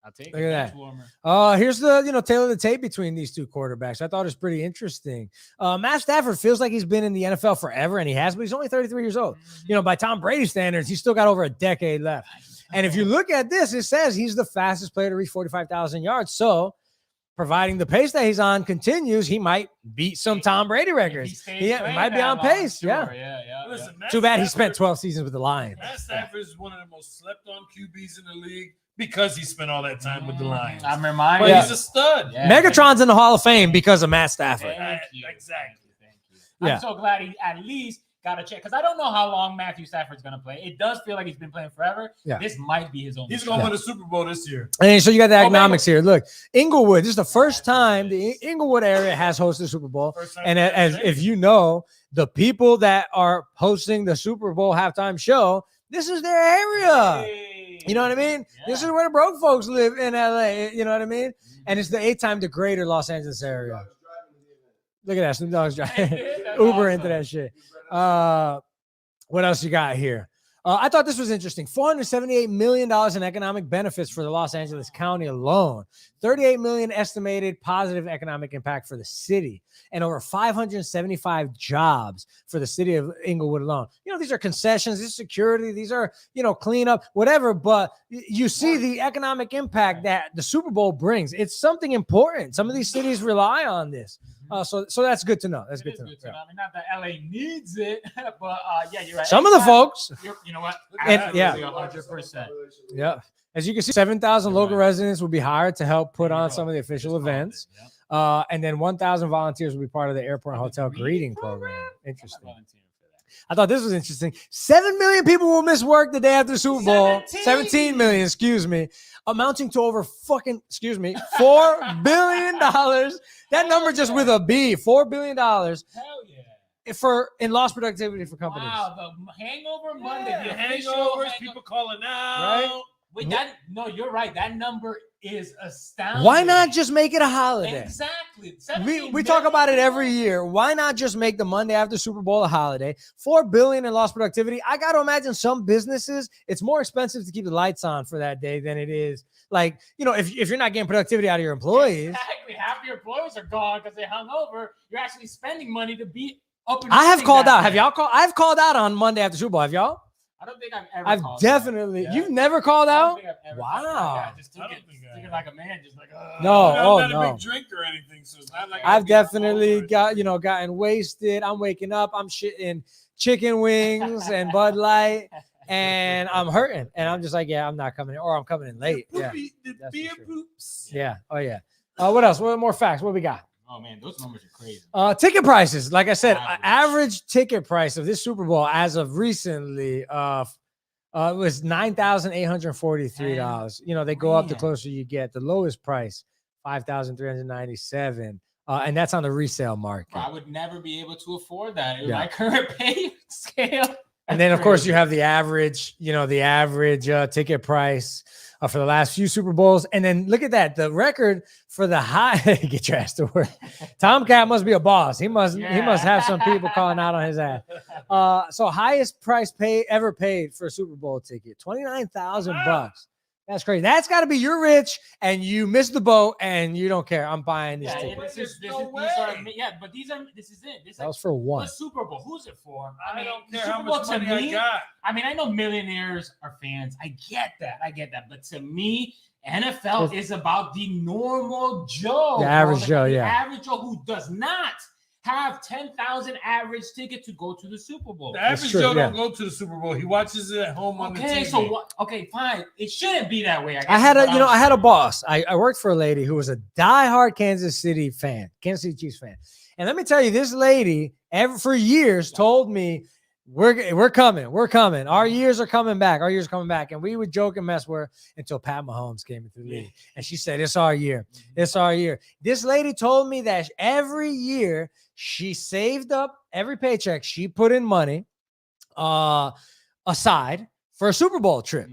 I'll take Look it. at Bench that. warmer. Here's the tail of the tape between these two quarterbacks. I thought it was pretty interesting. Matt Stafford feels like he's been in the NFL forever, and he has, but he's only 33 years old. By Tom Brady standards, he's still got over a decade left. And if you look at this, it says he's the fastest player to reach 45,000 yards. So, providing the pace that he's on continues, he might beat some Tom Brady records. He might be on pace. Sure. Yeah. Yeah. Listen, Matt Too bad he Stafford- spent 12 seasons with the Lions. Matt Stafford is one of the most slept-on QBs in the league because he spent all that time with the Lions. I'm reminded. But he's a stud. Yeah. Megatron's in the Hall of Fame because of Matt Stafford. Thank you. Exactly. Thank you. Yeah. I'm so glad he at least got a check because I don't know how long Matthew Stafford's going to play. It does feel like he's been playing forever. Yeah. This might be his only He's going to win the Super Bowl this year. And so you got the Oh, economics here. Look, Inglewood. This is the first time the Inglewood area has hosted the Super Bowl. First time And in as history. if you know, the people that are hosting the Super Bowl halftime show, this is their area. Hey. You know what I mean? This is Yeah. where the broke folks live in LA. You know what I mean? And it's the 8-time the greater Los Angeles area. Look at that. Snoop Dogg's driving That's Uber awesome. into that shit. What else you got here? I thought this was interesting. $478 million in economic benefits for the Los Angeles County alone. $38 million estimated positive economic impact for the city, and over 575 jobs for the city of Inglewood alone. These are concessions, this is security, these are, cleanup, whatever, but you see the economic impact that the Super Bowl brings. It's something important. Some of these cities rely on this. So that's good to know. That's good to know. Yeah. I mean, not that LA needs it, but yeah, you're right. Some of the folks. You know what? And- yeah. 100%. Yeah. As you can see, 7,000 local residents will be hired to help put on some of the official events. And then 1,000 volunteers will be part of the airport and hotel greeting program. Interesting. I thought this was interesting. 7 million people will miss work the day after the Super Bowl. 17 million, excuse me, amounting to over $4 billion. That number just with a B, $4 billion Hell yeah. in lost productivity for companies. Wow, the Hangover Monday, the official Hangovers, people calling out. Right? Wait, you're right. That number is astounding. Why not just make it a holiday? Exactly. We talk about it every year. Why not just make the Monday after Super Bowl a holiday? $4 billion in lost productivity. I got to imagine some businesses, it's more expensive to keep the lights on for that day than it is. Like, if you're not getting productivity out of your employees. Exactly. Half your employees are gone because they hung over. You're actually spending money to be up and I have running called that out. day. Have y'all called? I've called out on Monday after Super Bowl. Have y'all? I don't think I've ever I've called definitely. out. You've never called I don't out? think I've ever Wow. called out. Yeah, just I took don't it, think I took it have. like a man, just like, No, I'm not a big drinker or anything, so it's not like I've definitely gotten wasted. I'm waking up. I'm shitting chicken wings and Bud Light, and I'm hurting. And I'm just like, yeah, I'm not coming in, or I'm coming in late. Yeah. The That's beer for sure. poops. Yeah. Oh yeah. What else? What more facts? What we got? oh man, those numbers are crazy. Ticket prices. Like I said, Average. average ticket price of this Super Bowl as of recently was $9,843. They go up the Man. closer you get. The lowest price, $5,397. And that's on the resale market. I would never be able to afford that in Yeah. my current pay scale. And then, of course, you have the average, ticket price for the last few Super Bowls. And then look at that. The record for the high, get your ass to work. Tomcat must be a boss. He must have some people calling out on his ass. So highest price ever paid for a Super Bowl ticket, $29,000. That's crazy. That's got to be you're rich and you missed the boat and you don't care. I'm buying this Yeah, ticket. this is it. This is That was for one. the Super Bowl. Who's it for? I don't the care Super how Bowl much to money I me, got. I mean, I know millionaires are fans. I get that. But to me, NFL is about the normal Joe. The average Joe, the yeah. average Joe who does not have 10,000 average tickets to go to the Super Bowl. The average Joe don't go to the Super Bowl. He watches it at home on the TV. So what? Okay, fine. It shouldn't be that way. I guess I had a boss. I worked for a lady who was a diehard Kansas City Chiefs fan. And let me tell you, this lady for years told me, we're coming. Our years are coming back. And we would joke and mess with her until Pat Mahomes came into the league. And she said, it's our year. This lady told me that every year she saved up every paycheck. She put in money aside for a Super Bowl trip.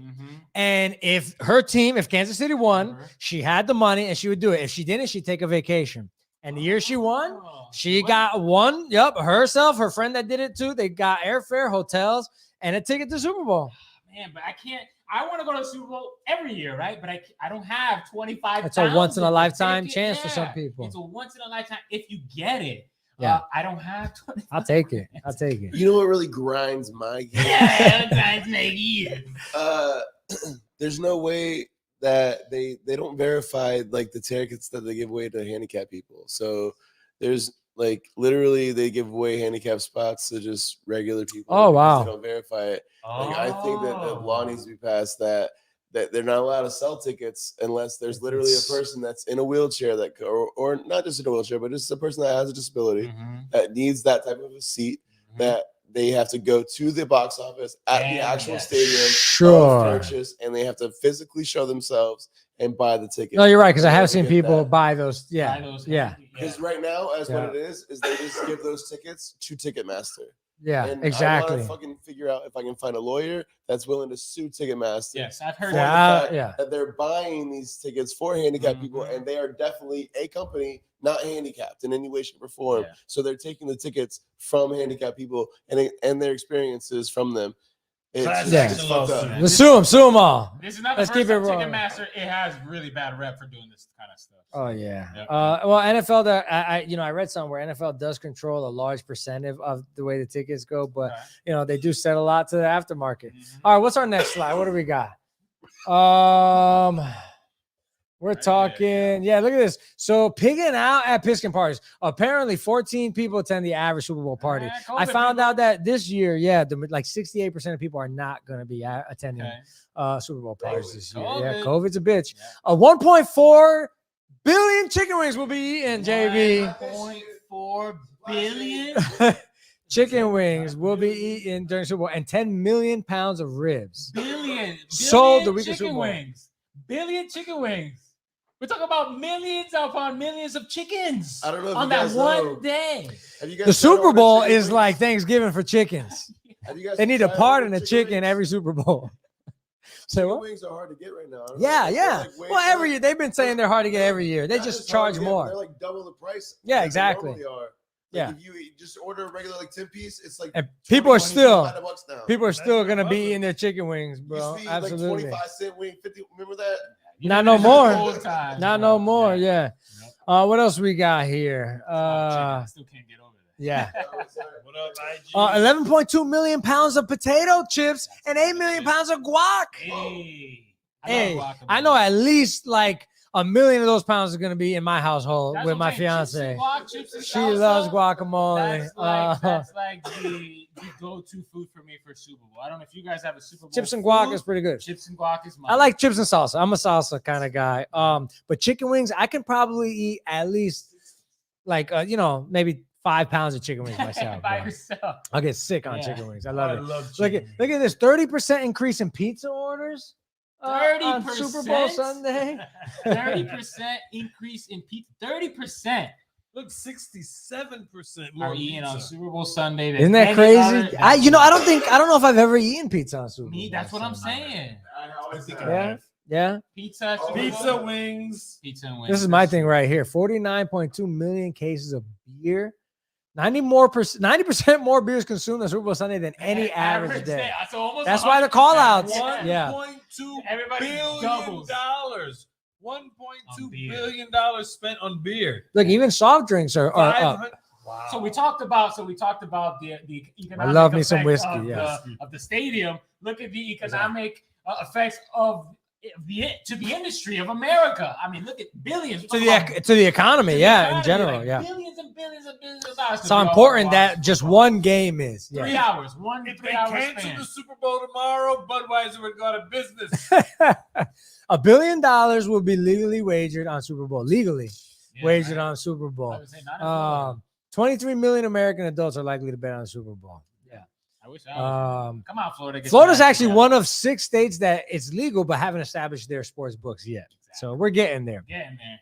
And if Kansas City won, she had the money and she would do it. If she didn't, she'd take a vacation. And the year she won, she got one. Yep, herself, her friend that did it too. They got airfare, hotels, and a ticket to Super Bowl. Man, but I can't. I want to go to the Super Bowl every year, right? But I don't have 25. It's a once in a lifetime chance for some people. It's a once in a lifetime if you get it. I don't have 25. I'll take it. You know what really grinds my gears? Yeah, grinds my gears. There's no way that they don't verify like the tickets that they give away to handicapped people. So there's like literally they give away handicapped spots to just regular people. Oh wow! They don't verify it. Like, I think that the law needs to be passed that they're not allowed to sell tickets unless there's literally a person that's in a wheelchair or not just in a wheelchair, but just a person that has a disability that needs that type of a seat that they have to go to the box office at the actual stadium purchase, and they have to physically show themselves and buy the ticket. No, you're right, because I have seen people buy those. Yeah. Because right now, what it is they just give those tickets to Ticketmaster. Yeah, and exactly. I want to fucking figure out if I can find a lawyer that's willing to sue Ticketmaster. Yes, I've heard that they're buying these tickets for handicapped people, and they are definitely a company not handicapped in any way, shape, or form. Yeah. So they're taking the tickets from handicapped people and their experiences from them. It's fucked up. Let's sue them all. This is not the first time Ticketmaster. It has really bad rep for doing this kind of stuff. Oh yeah. Well, NFL. I read somewhere NFL does control a large percentage of the way the tickets go, but they do sell a lot to the aftermarket. All right, what's our next slide? What do we got? We're talking. Yeah, look at this. So pigging out at Piskin parties. Apparently, 14 people attend the average Super Bowl party. I found out that this year, like 68% of people are not going to be attending Super Bowl parties this year. Yeah, COVID's a bitch. 1.4 billion chicken wings will be eaten, JB. 1.4 billion chicken wings will be eaten during Super Bowl, and 10 million pounds of ribs. Billion sold the week of Super Bowl. Wings. Billion chicken wings. We're talking about millions upon millions of chickens. I don't know if on that one day. The Super Bowl is like Thanksgiving for chickens. They need a part in a chicken every Super Bowl. So wings are hard to get right now. Yeah. Well, every year they've been saying they're hard to get every year. They just charge more. They're like double the price. Yeah, exactly. If you just order a regular 10-piece, it's like and people are still gonna be eating their chicken wings, bro. Absolutely. Like 25-cent wing, 50. Remember that? Not no more. Not no more. Yeah. What else we got here? I still can't get over that. Yeah. What up, IG? 11.2 million pounds of potato chips and 8 million pounds of guac. Hey, I know at least like 1 million of those pounds are going to be in my household with my fiance. She loves guacamole. That's like the go-to food for me for Super Bowl. I don't know if you guys have a Super Bowl. Chips and guac is pretty good. Chips and guac is mine. I like chips and salsa. I'm a salsa kind of guy. But chicken wings, I can probably eat at least like maybe 5 pounds of chicken wings myself. By yourself. I'll get sick on chicken wings. I love it. Look at this 30% increase in pizza orders. 30% on Super Bowl Sunday. 30% increase in pizza. 30%. Look, 67% more eating on Super Bowl Sunday. Isn't that crazy? I don't know if I've ever eaten pizza on Super Bowl. That's what I'm saying. I think Yeah. Pizza wings. Pizza and wings. This is my thing right here. 49.2 million cases of beer. 90% more beers consumed on Super Bowl Sunday than any average day. So that's why the call outs. $1.2 billion. $1.2 billion spent on beer. Look, even soft drinks are up. Wow. So we talked about the economic I love me some whiskey, of the stadium. Look at the economic effects of to the industry of America. I mean, look at billions to the economy, in general, like yeah. Billions and billions and billions of dollars. It's how important that just one game is. 3 hours, If 3 they hours cancel span. the Super Bowl tomorrow, Budweiser would go out of business. $1 billion will be legally wagered on Super Bowl. Legally wagered on Super Bowl. 23 million American adults are likely to bet on the Super Bowl. Yeah. I wish I was. Come on, Florida. Florida's actually one of 6 states that it's legal but haven't established their sports books yet. Exactly. So we're getting there. Getting there.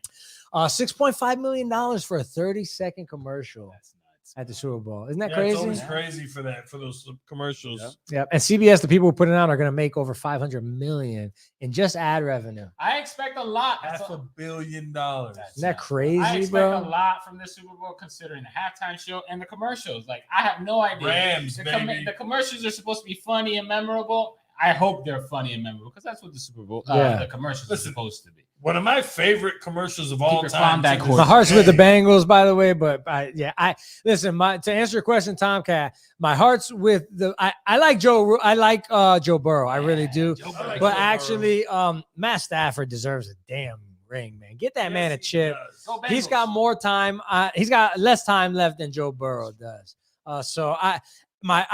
$6.5 million for a 30-second commercial. That's nuts. At the Super Bowl. Isn't that crazy? It's always crazy for those commercials. Yeah. And CBS, the people who put it on, are going to make over $500 million in just ad revenue. I expect a lot. $500 million. Isn't that crazy, I expect bro? a lot from this Super Bowl considering the halftime show and the commercials. Like, I have no idea. Rams, baby. The commercials are supposed to be funny and memorable. I hope they're funny and memorable because that's what the Super Bowl, the commercials are supposed to be. One of my favorite commercials of all time. My heart's with the Bengals, by the way, but I listen. To answer your question, Tomcat, my heart's with the. I like Joe. I like Joe Burrow. I really do. But actually, Matt Stafford deserves a damn ring, man. Get that man a chip. He's got more time. He's got less time left than Joe Burrow does. My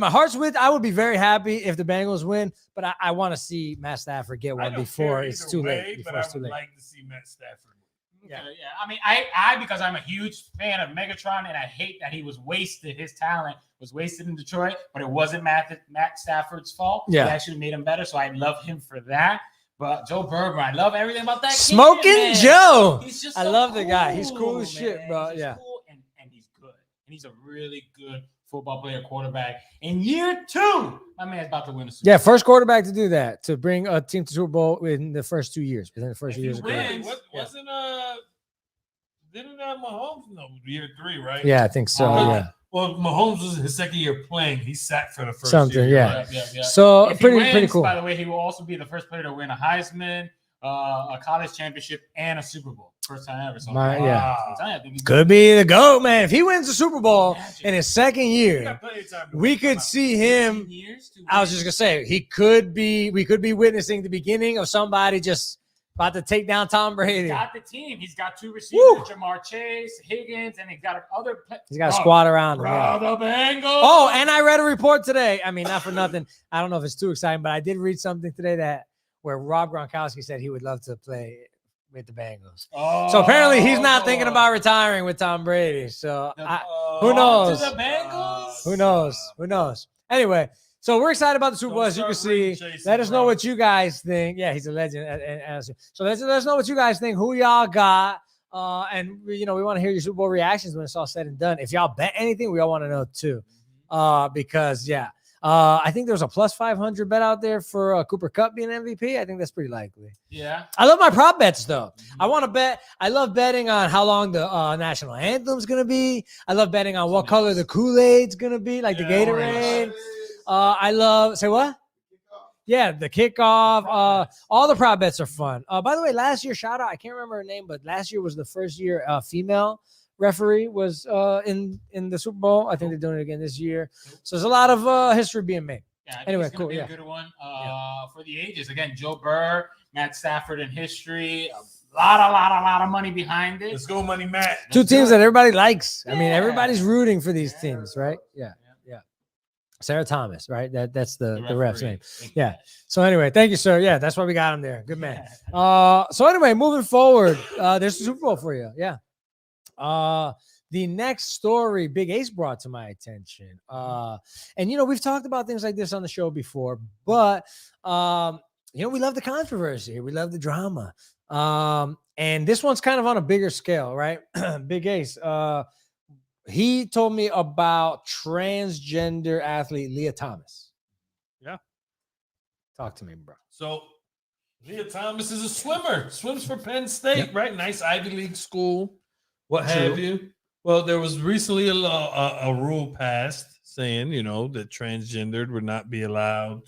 heart's with. I would be very happy if the Bengals win, but I want to see Matt Stafford get one before it's too late. But I would like to see Matt Stafford win. Yeah. I mean, I because I'm a huge fan of Megatron, and I hate that he was wasted. His talent was wasted in Detroit, but it wasn't Matt Stafford's fault. Yeah. He actually made him better, so I love him for that. But Joe Burrow, I love everything about that. Smoking Joe. He's just I love the guy. He's cool as shit, bro. He's cool and he's good. And he's a really good football player, quarterback. In year 2, my man's about to win the Super Bowl. Yeah, first quarterback to do that, to bring a team to Super Bowl in the first 2 years. Within the first 2 years of career. Didn't Mahomes? No, year 3, right? Yeah, I think so. Yeah. Well, Mahomes was his second year playing. He sat for the first Something, year. yeah. Yeah. So If he pretty wins, cool. By the way, he will also be the first player to win a Heisman, a college championship, and a Super Bowl. First time ever. So I think Could be the GOAT, man. If he wins the Super Bowl in his second year, we could see him. I was just gonna say we could be witnessing the beginning of somebody just about to take down Tom Brady. He's got the team. He's got 2 receivers, Jamar Chase, Higgins, and he's got other. He's got a squad around him. The Bengals. Oh, and I read a report today. I mean, not for nothing. I don't know if it's too exciting, but I did read something today where Rob Gronkowski said he would love to play with the Bengals. So apparently he's not thinking about retiring with Tom Brady. So who knows? To the Bengals? Who knows? Anyway, so we're excited about the Super Bowl, as you can see. Let us know what you guys think. Yeah, he's a legend. So let us know what you guys think. Who y'all got? And we want to hear your Super Bowl reactions when it's all said and done. If y'all bet anything, we all want to know too. Because I think there's a plus 500 bet out there for Cooper Kupp being MVP. I think that's pretty likely. Yeah. I love my prop bets though. I want to bet. I love betting on how long the national anthem's gonna be. I love betting on what color the Kool-Aid's gonna be, like the Gatorade. I love. Say what? Yeah, the kickoff. All the prop bets are fun. By the way, last year, shout out. I can't remember her name, but last year was the first year female referee was in the Super Bowl. I think they're doing it again this year. So there's a lot of history being made. Yeah, anyway, cool. Be a good one for the ages. Again, Joe Burrow, Matt Stafford in history. A lot of money behind it. Let's go, money, Matt. 2 teams that everybody likes. I mean, everybody's rooting for these teams, right? Yeah. Sarah Thomas, right? That's the ref's name. Yeah. So anyway, thank you, sir. Yeah, that's why we got him there. Good man. So anyway, moving forward, there's the Super Bowl for you. Yeah. The next story Big Ace brought to my attention. And we've talked about things like this on the show before, but we love the controversy. We love the drama. And this one's kind of on a bigger scale, right? Big Ace. He told me about transgender athlete Leah Thomas. Yeah. Talk to me, bro. So Leah Thomas is a swimmer, swims for Penn State, right? Nice Ivy League school. What have you? Well, there was recently a rule passed saying, that transgendered would not be allowed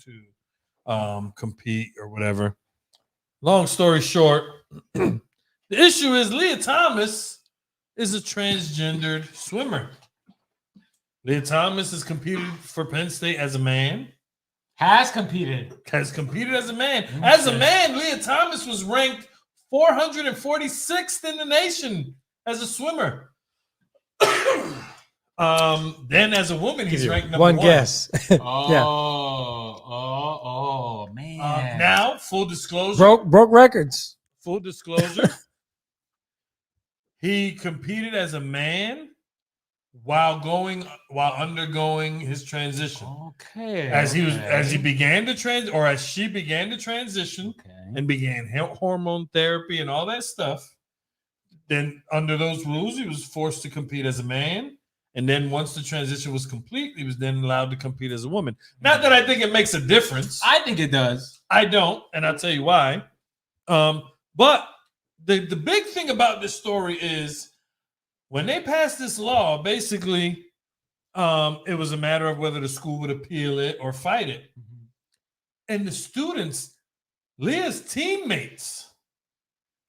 to compete or whatever. Long story short, the issue is Leah Thomas is a transgendered swimmer. Leah Thomas has competed for Penn State as a man. Has competed as a man. As a man, Leah Thomas was ranked 446th in the nation as a swimmer. Then as a woman, he's ranked number one. One guess. Oh, man. Now, full disclosure. Broke records. Full disclosure. He competed as a man while undergoing his transition. Okay. As she began to transition and began hormone therapy and all that stuff, then under those rules, he was forced to compete as a man. And then once the transition was complete, he was then allowed to compete as a woman. Not that I think it makes a difference. I think it does. I don't, and I'll tell you why. But the big thing about this story is when they passed this law, basically, it was a matter of whether the school would appeal it or fight it. Mm-hmm. And the students, Leah's teammates,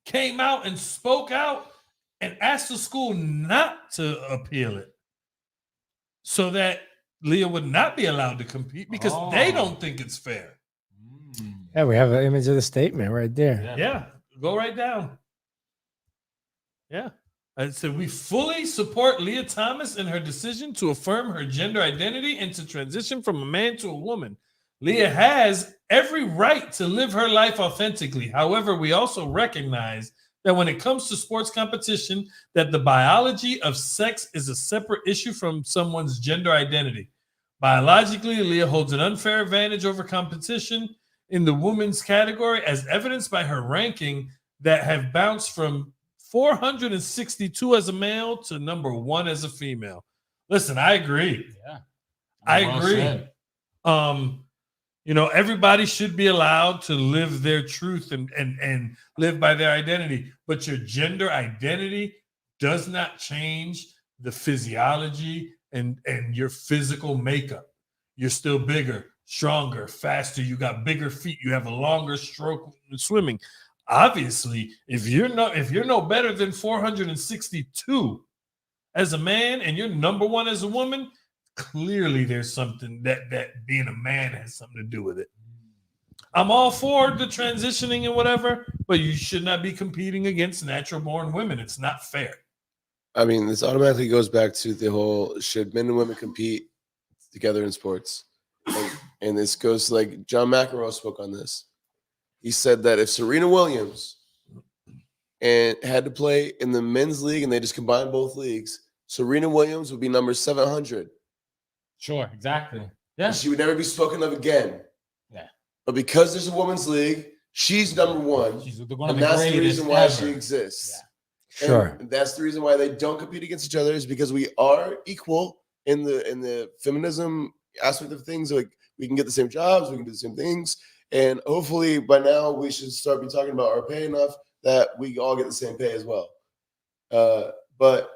came out and spoke out and asked the school not to appeal it so that Leah would not be allowed to compete because they don't think it's fair. Yeah, we have an image of the statement right there. Yeah. Go right down. Yeah. And so we fully support Leah Thomas in her decision to affirm her gender identity and to transition from a man to a woman. Leah has every right to live her life authentically. However, we also recognize that when it comes to sports competition, that the biology of sex is a separate issue from someone's gender identity. Biologically, Leah holds an unfair advantage over competition in the women's category, as evidenced by her ranking that have bounced from 462 as a male to number 1 as a female. Listen, I agree. Yeah, I agree. Everybody should be allowed to live their truth and live by their identity, but your gender identity does not change the physiology and your physical makeup. You're still bigger, stronger, faster. You got bigger feet. You have a longer stroke swimming. Obviously, if you're no better than 462 as a man and you're number 1 as a woman, clearly there's something that being a man has something to do with it. I'm all for the transitioning and whatever, but you should not be competing against natural born women. It's not fair. I mean, this automatically goes back to the whole, should men and women compete together in sports? And this goes to, like, John McEnroe spoke on this. He said that if Serena Williams had to play in the men's league and they just combined both leagues, Serena Williams would be number 700. Sure, exactly. Yeah. And she would never be spoken of again. Yeah. But because there's a women's league, she's number 1. And that's the reason why she exists. Yeah. Sure. And that's the reason why they don't compete against each other, is because we are equal in the feminism aspect of things. Like, we can get the same jobs, we can do the same things. And hopefully by now we should start be talking about our pay enough that we all get the same pay as well. But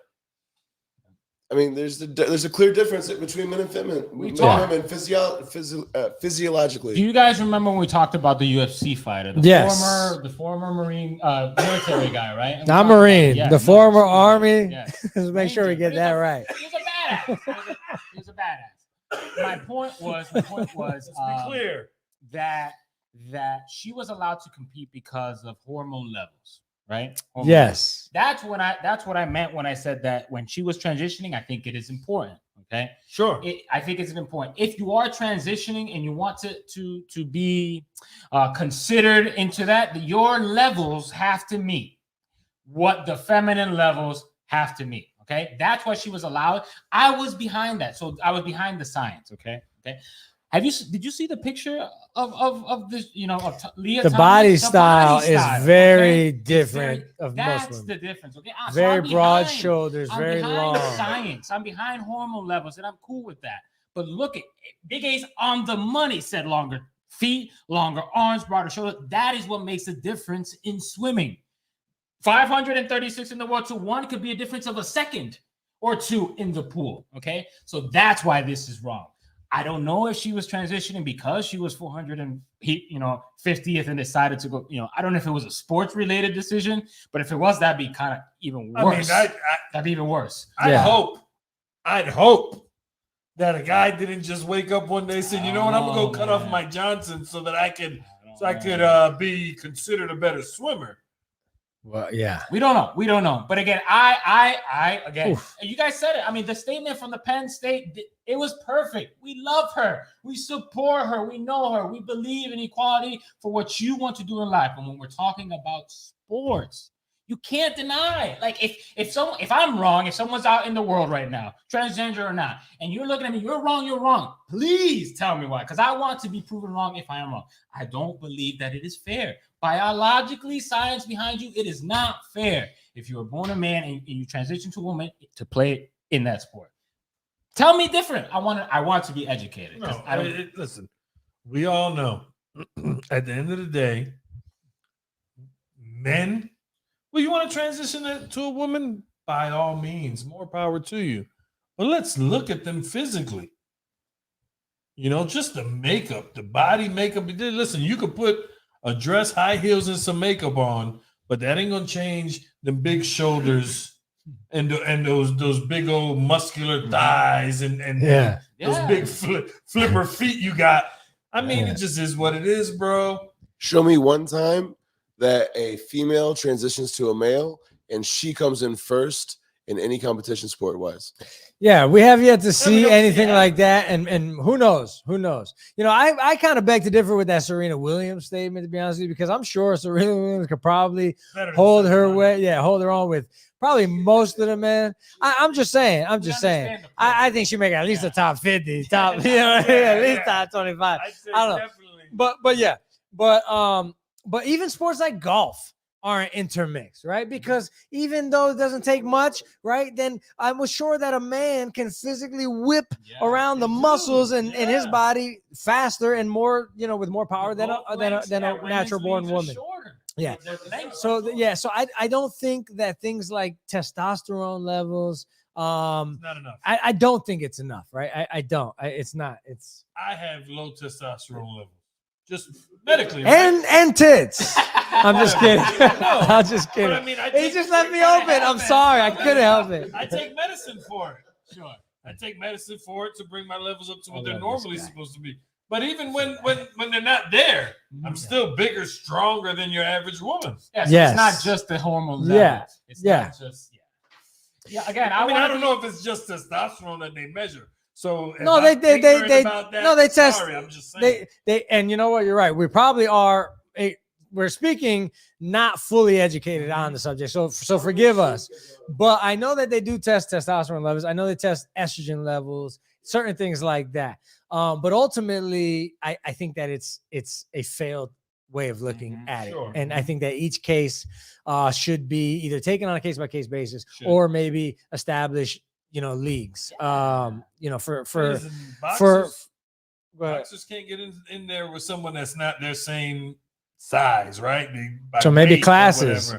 I mean, there's a clear difference between men and women physiologically. Do you guys remember when we talked about the UFC fighter? The former Marine military guy, right? Not Marine, the former Army. Yes. Let's make sure we get that right. He was a badass. He was a badass. My point was let's be clear. that she was allowed to compete because of hormone levels, right? Yes. That's what I meant when I said that when she was transitioning, I think it is important. Okay. Sure. I think it's important. If you are transitioning and you want to be considered into that, your levels have to meet what the feminine levels have to meet. Okay. That's why she was allowed. I was behind that. So I was behind the science. Okay. Did you see the picture of this, of Leah the Thomas? body style is very different of that's most women. The difference, okay? Very broad shoulders, very long. Science. I'm behind hormone levels, and I'm cool with that. But look at Big A's on the money. Said longer feet, longer arms, broader shoulders. That is what makes a difference in swimming. 536 in the world to 1 could be a difference of a second or 2 in the pool. Okay, so that's why this is wrong. I don't know if she was transitioning because she was 50th and decided to go. I don't know if it was a sports related decision, but if it was, that'd be kind of even worse. I mean, that'd be even worse. I'd hope that a guy didn't just wake up one day and say, you know what, I'm gonna go cut off my Johnson so that I could be considered a better swimmer. Well, yeah, we don't know. But again, I again, you guys said it. I mean, the statement from the Penn State, it was perfect. We love her, we support her, we know her, we believe in equality for what you want to do in life. And when we're talking about sports, you can't deny. Like if I'm wrong, if someone's out in the world right now, transgender or not, and you're looking at me, you're wrong. Please tell me why, because I want to be proven wrong if I am wrong. I don't believe that it is fair. Biologically, science behind you, it is not fair if you were born a man and you transition to a woman to play in that sport. Tell me different. I want to be educated. No, listen, we all know at the end of the day, men, well, you want to transition to a woman? By all means, more power to you. But let's look at them physically. You know, just the makeup, the body makeup. Listen, you could put a dress, high heels, and some makeup on, but that ain't gonna change the big shoulders and those big old muscular thighs and those big flipper feet you got. I mean, it just is what it is, bro. Show me one time that a female transitions to a male and she comes in first in any competition sport-wise. Yeah, we have yet to see anything like that, and who knows? Who knows? You know, I kind of beg to differ with that Serena Williams statement, to be honest with you, because I'm sure Serena Williams could probably hold her own with probably most of the men. I'm just saying. I think she make at least a top 50, top, you know, at least top 25. I don't know, but even sports like golf aren't intermixed, right? Because even though it doesn't take much, right, then I was sure that a man can physically whip around the muscles in his body faster and more, you know, with more power than a natural born woman. Yeah. So I don't think that things like testosterone levels, not enough. I don't think it's enough, right? I don't. It's not. It's. I have low testosterone levels. Just medically, right? and tits. I'm just kidding. No, I'm just kidding. I mean, he just let me open. I'm sorry. I couldn't help it. I take medicine for it. Sure. I take medicine for it to bring my levels up to what they're normally supposed to be. But even when they're not there, I'm still bigger, stronger than your average woman. It's not just the hormones. It's not just again, I don't know if it's just testosterone that they measure. So no, they test. Sorry, I'm just saying. They and you know what, you're right. We probably are. We're speaking not fully educated on the subject, so forgive us. But I know that they do test testosterone levels. I know they test estrogen levels, certain things like that. But ultimately, I think that it's a failed way of looking at it, and I think that each case should be either taken on a case by case basis or maybe establish, you know, leagues. You know, for boxers can't get in there with someone that's not their same size, right? So maybe classes,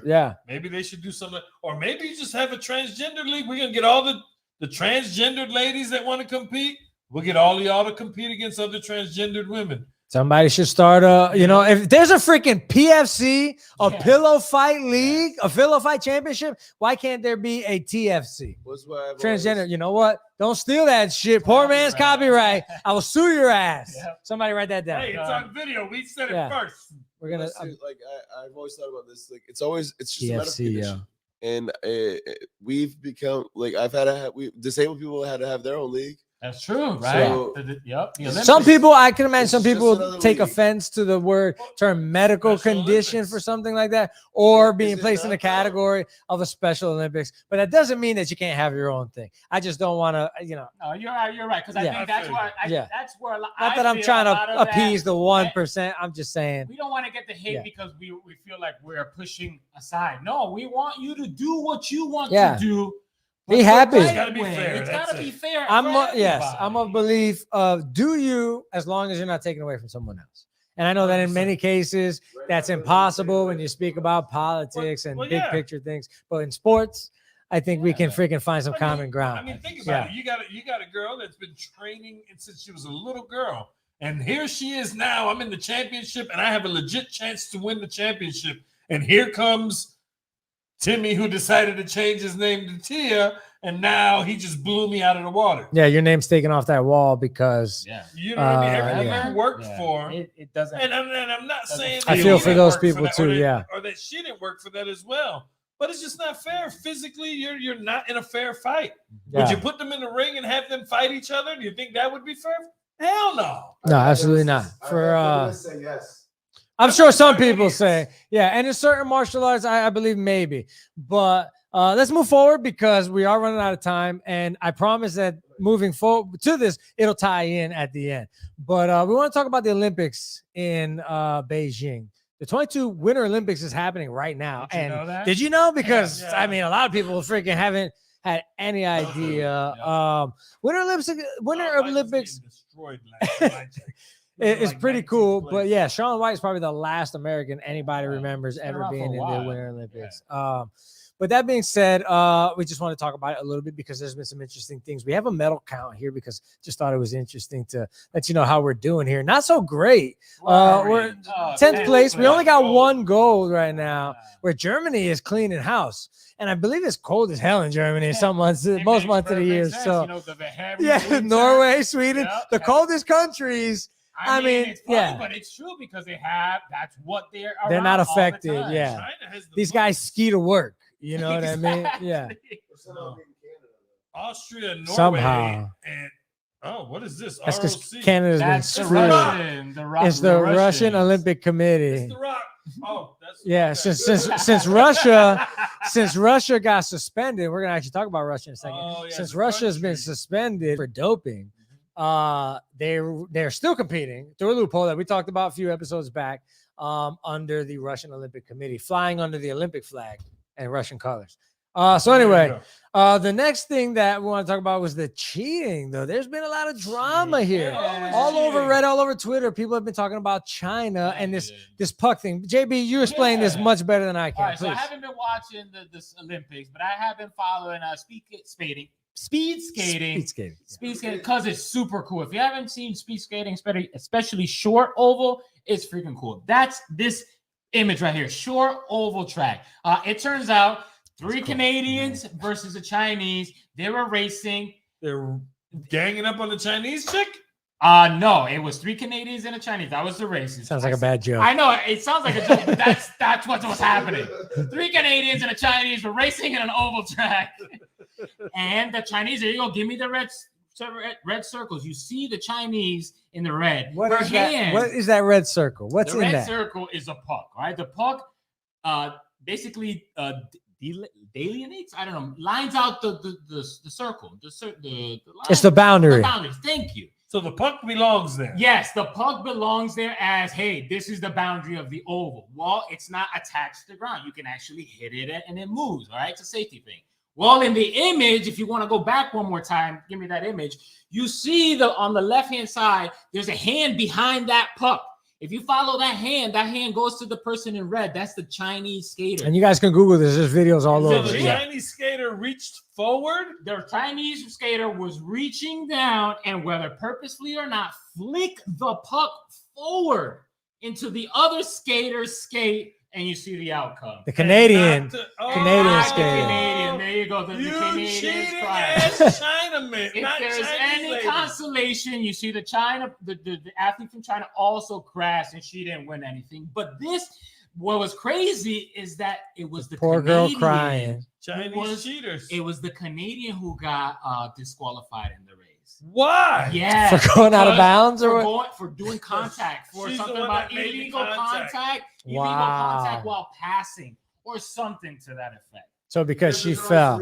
maybe they should do something, or maybe just have a transgender league. We're gonna get all the transgendered ladies that want to compete. We'll get all of y'all to compete against other transgendered women. Somebody should start you know, if there's a freaking PFC, pillow fight league, a pillow fight championship, why can't there be a TFC? Transgender, you know what? Don't steal that shit. Poor man's copyright. I will sue your ass. Somebody write that down. Hey, it's on video. We said it first. We're gonna I've always thought about this. Like it's just TFC, a medical condition. And we've become like disabled people had to have their own league. That's true, right? So, some people, I can imagine some people take offense to the term medical condition for something like that, or being placed in the category of a Special Olympics. But that doesn't mean that you can't have your own thing. I just don't want to, you know. No, you're right. Because I think that's where not that I'm trying to appease the 1%. I'm just saying we don't want to get the hate because we feel like we're pushing aside. No, we want you to do what you want to do. Be happy. It's gotta be fair. It's gotta be fair. I'm of belief of do you, as long as you're not taking away from someone else. And I know that in many cases that's impossible when you speak about politics and big picture things. But in sports, I think we can freaking find some common ground. I mean, think about it. You got a girl that's been training since she was a little girl, and here she is now. I'm in the championship, and I have a legit chance to win the championship. And here comes Timmy, who decided to change his name to Tia, and now he just blew me out of the water. Yeah, your name's taken off that wall because You know what I mean? Everything yeah. you worked for. It doesn't. And I'm not saying I that feel he for didn't those work people that, too, yeah. or that she didn't work for that as well. But it's just not fair. Physically, you're not in a fair fight. Yeah. Would you put them in the ring and have them fight each other? Do you think that would be fair? Hell no. No, absolutely not. For say yes. I'm sure some people say, yeah, and in certain martial arts, I believe maybe. But let's move forward because we are running out of time, and I promise that moving forward to this, it'll tie in at the end. But we want to talk about the Olympics in Beijing. The 22 Winter Olympics is happening right now. Did you know that? Did you know? Because Yeah. I mean, a lot of people freaking haven't had any idea. Winter Olympics. Destroyed last night. It's Like pretty 19th cool, place. but yeah, Shaun White is probably the last American anybody remembers been ever around being for a in the while. Winter Olympics. But that being said, we just want to talk about it a little bit because there's been some interesting things. We have a medal count here because just thought it was interesting to let you know how we're doing here. Not so great. We're 10th place. We only got one gold right now, where Germany is cleaning house. And I believe it's cold as hell in Germany some months, most months of the year. So, yeah, Norway, Sweden, the coldest countries. I mean, it's funny, yeah. but it's true because that's what they're They're not around all the affected. time. Yeah. China has the These most. guys ski to work. You know what I mean? Yeah. Austria, Norway, Somehow. and what is this? That's because ROC. Canada's been That's the screwed. Russian. It's the Russian Russians. Olympic Committee. It's the Rock. Oh, that's Yeah, okay. since Russia got suspended, we're gonna actually talk about Russia in a second. Oh, yeah, Since the Russia's been country. suspended for doping, they're still competing through a loophole that we talked about a few episodes back, under the Russian Olympic Committee, flying under the Olympic flag and Russian colors. So anyway, the next thing that we want to talk about was the cheating, though. There's been a lot of drama here. Yeah. All over Reddit, all over Twitter, people have been talking about China and this puck thing. JB, you explain this much better than I can. All right, so I please. haven't been watching this Olympics, but I have been following speed skating because it's super cool. If you haven't seen speed skating, especially short oval, it's freaking cool. That's this image right here, short oval track. It turns out three Canadians versus a Chinese. They were racing. They're ganging up on the Chinese chick? No, it was three Canadians and a Chinese. That was the race. Sounds like a bad joke. I know it sounds like a joke, but that's what was happening. Three Canadians and a Chinese were racing in an oval track. And the Chinese, there you go. Give me the red circles. You see the Chinese in the red. What is that? What is that red circle? What's the in red that? circle is a puck, right? The puck basically delineates, I don't know, lines out the circle. The line. It's the boundary. The boundaries. Thank you. So the puck belongs there. Yes, the puck belongs there as, hey, this is the boundary of the oval. Well, it's not attached to the ground. You can actually hit it and it moves, all right? It's a safety thing. Well, in the image, if you want to go back one more time, give me that image. You see on the left-hand side, there's a hand behind that puck. If you follow that hand goes to the person in red. That's the Chinese skater. And you guys can Google this. There's videos all So over. the Yeah. Chinese skater reached forward? The Chinese skater was reaching down and, whether purposely or not, flick the puck forward into the other skater's skate, and you see the outcome. The Canadian Not skater. Canadian. There you go. The You Canadians cheating crying. ass Chinaman. If not there's Chinese any lady. consolation, you see the athlete from China also crashed, and she didn't win anything. But what was crazy is that it was the Poor girl Canadian crying. Chinese cheaters. It was the Canadian who got disqualified in the race. Why? Yeah, For going out of bounds or what? for doing contact, for She's the something one about that made the illegal contact, illegal Wow. contact while passing, or something to that effect. So because she fell.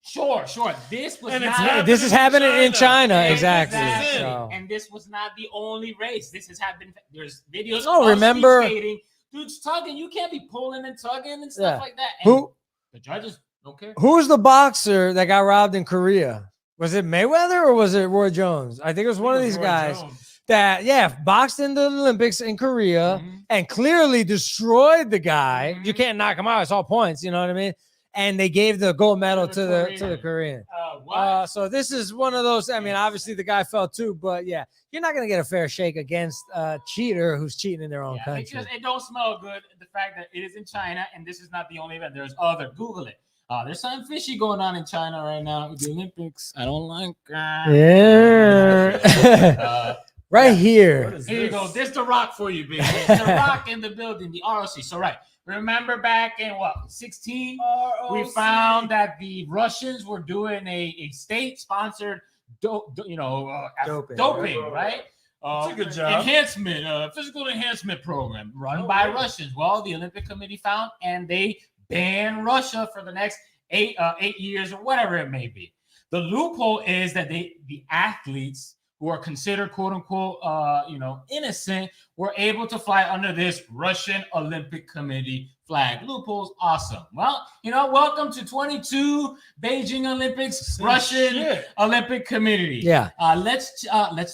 Sure. This was And it's not. happening This is happening in China. Exactly. Exactly. So. And this was not the only race. This has happened. There's videos. Oh, of remember- speed skating. Dude's tugging. You can't be pulling and tugging and stuff Yeah. like that. And Who the judges don't care. Who's the boxer that got robbed in Korea? Was it Mayweather or was it Roy Jones? I think it was one of these guys that boxed in the Olympics in Korea and clearly destroyed the guy. You can't knock him out. It's all points. You know what I mean? And they gave the gold medal to the Korean. Oh What? So this is one of those. I mean, obviously the guy fell too, but yeah, you're not gonna get a fair shake against a cheater who's cheating in their own country. It don't smell good. The fact that it is in China and this is not the only event. There's other. Google it. There's something fishy going on in China right now with the Olympics. I don't like that. Yeah. Right here. Here you go. This the Rock for you, baby. The Rock in the building, the ROC. So right. Remember back in 16, we found that the Russians were doing a state-sponsored, doping, right? That's a good job. Enhancement, physical enhancement program run by Russians. Well, the Olympic Committee found, and they banned Russia for the next 8 years or whatever it may be. The loophole is that the athletes who are considered quote unquote, innocent, were able to fly under this Russian Olympic Committee flag. Loopholes, awesome. Well, welcome to 22 Beijing Olympics, Russian Olympic Committee. Yeah. Let's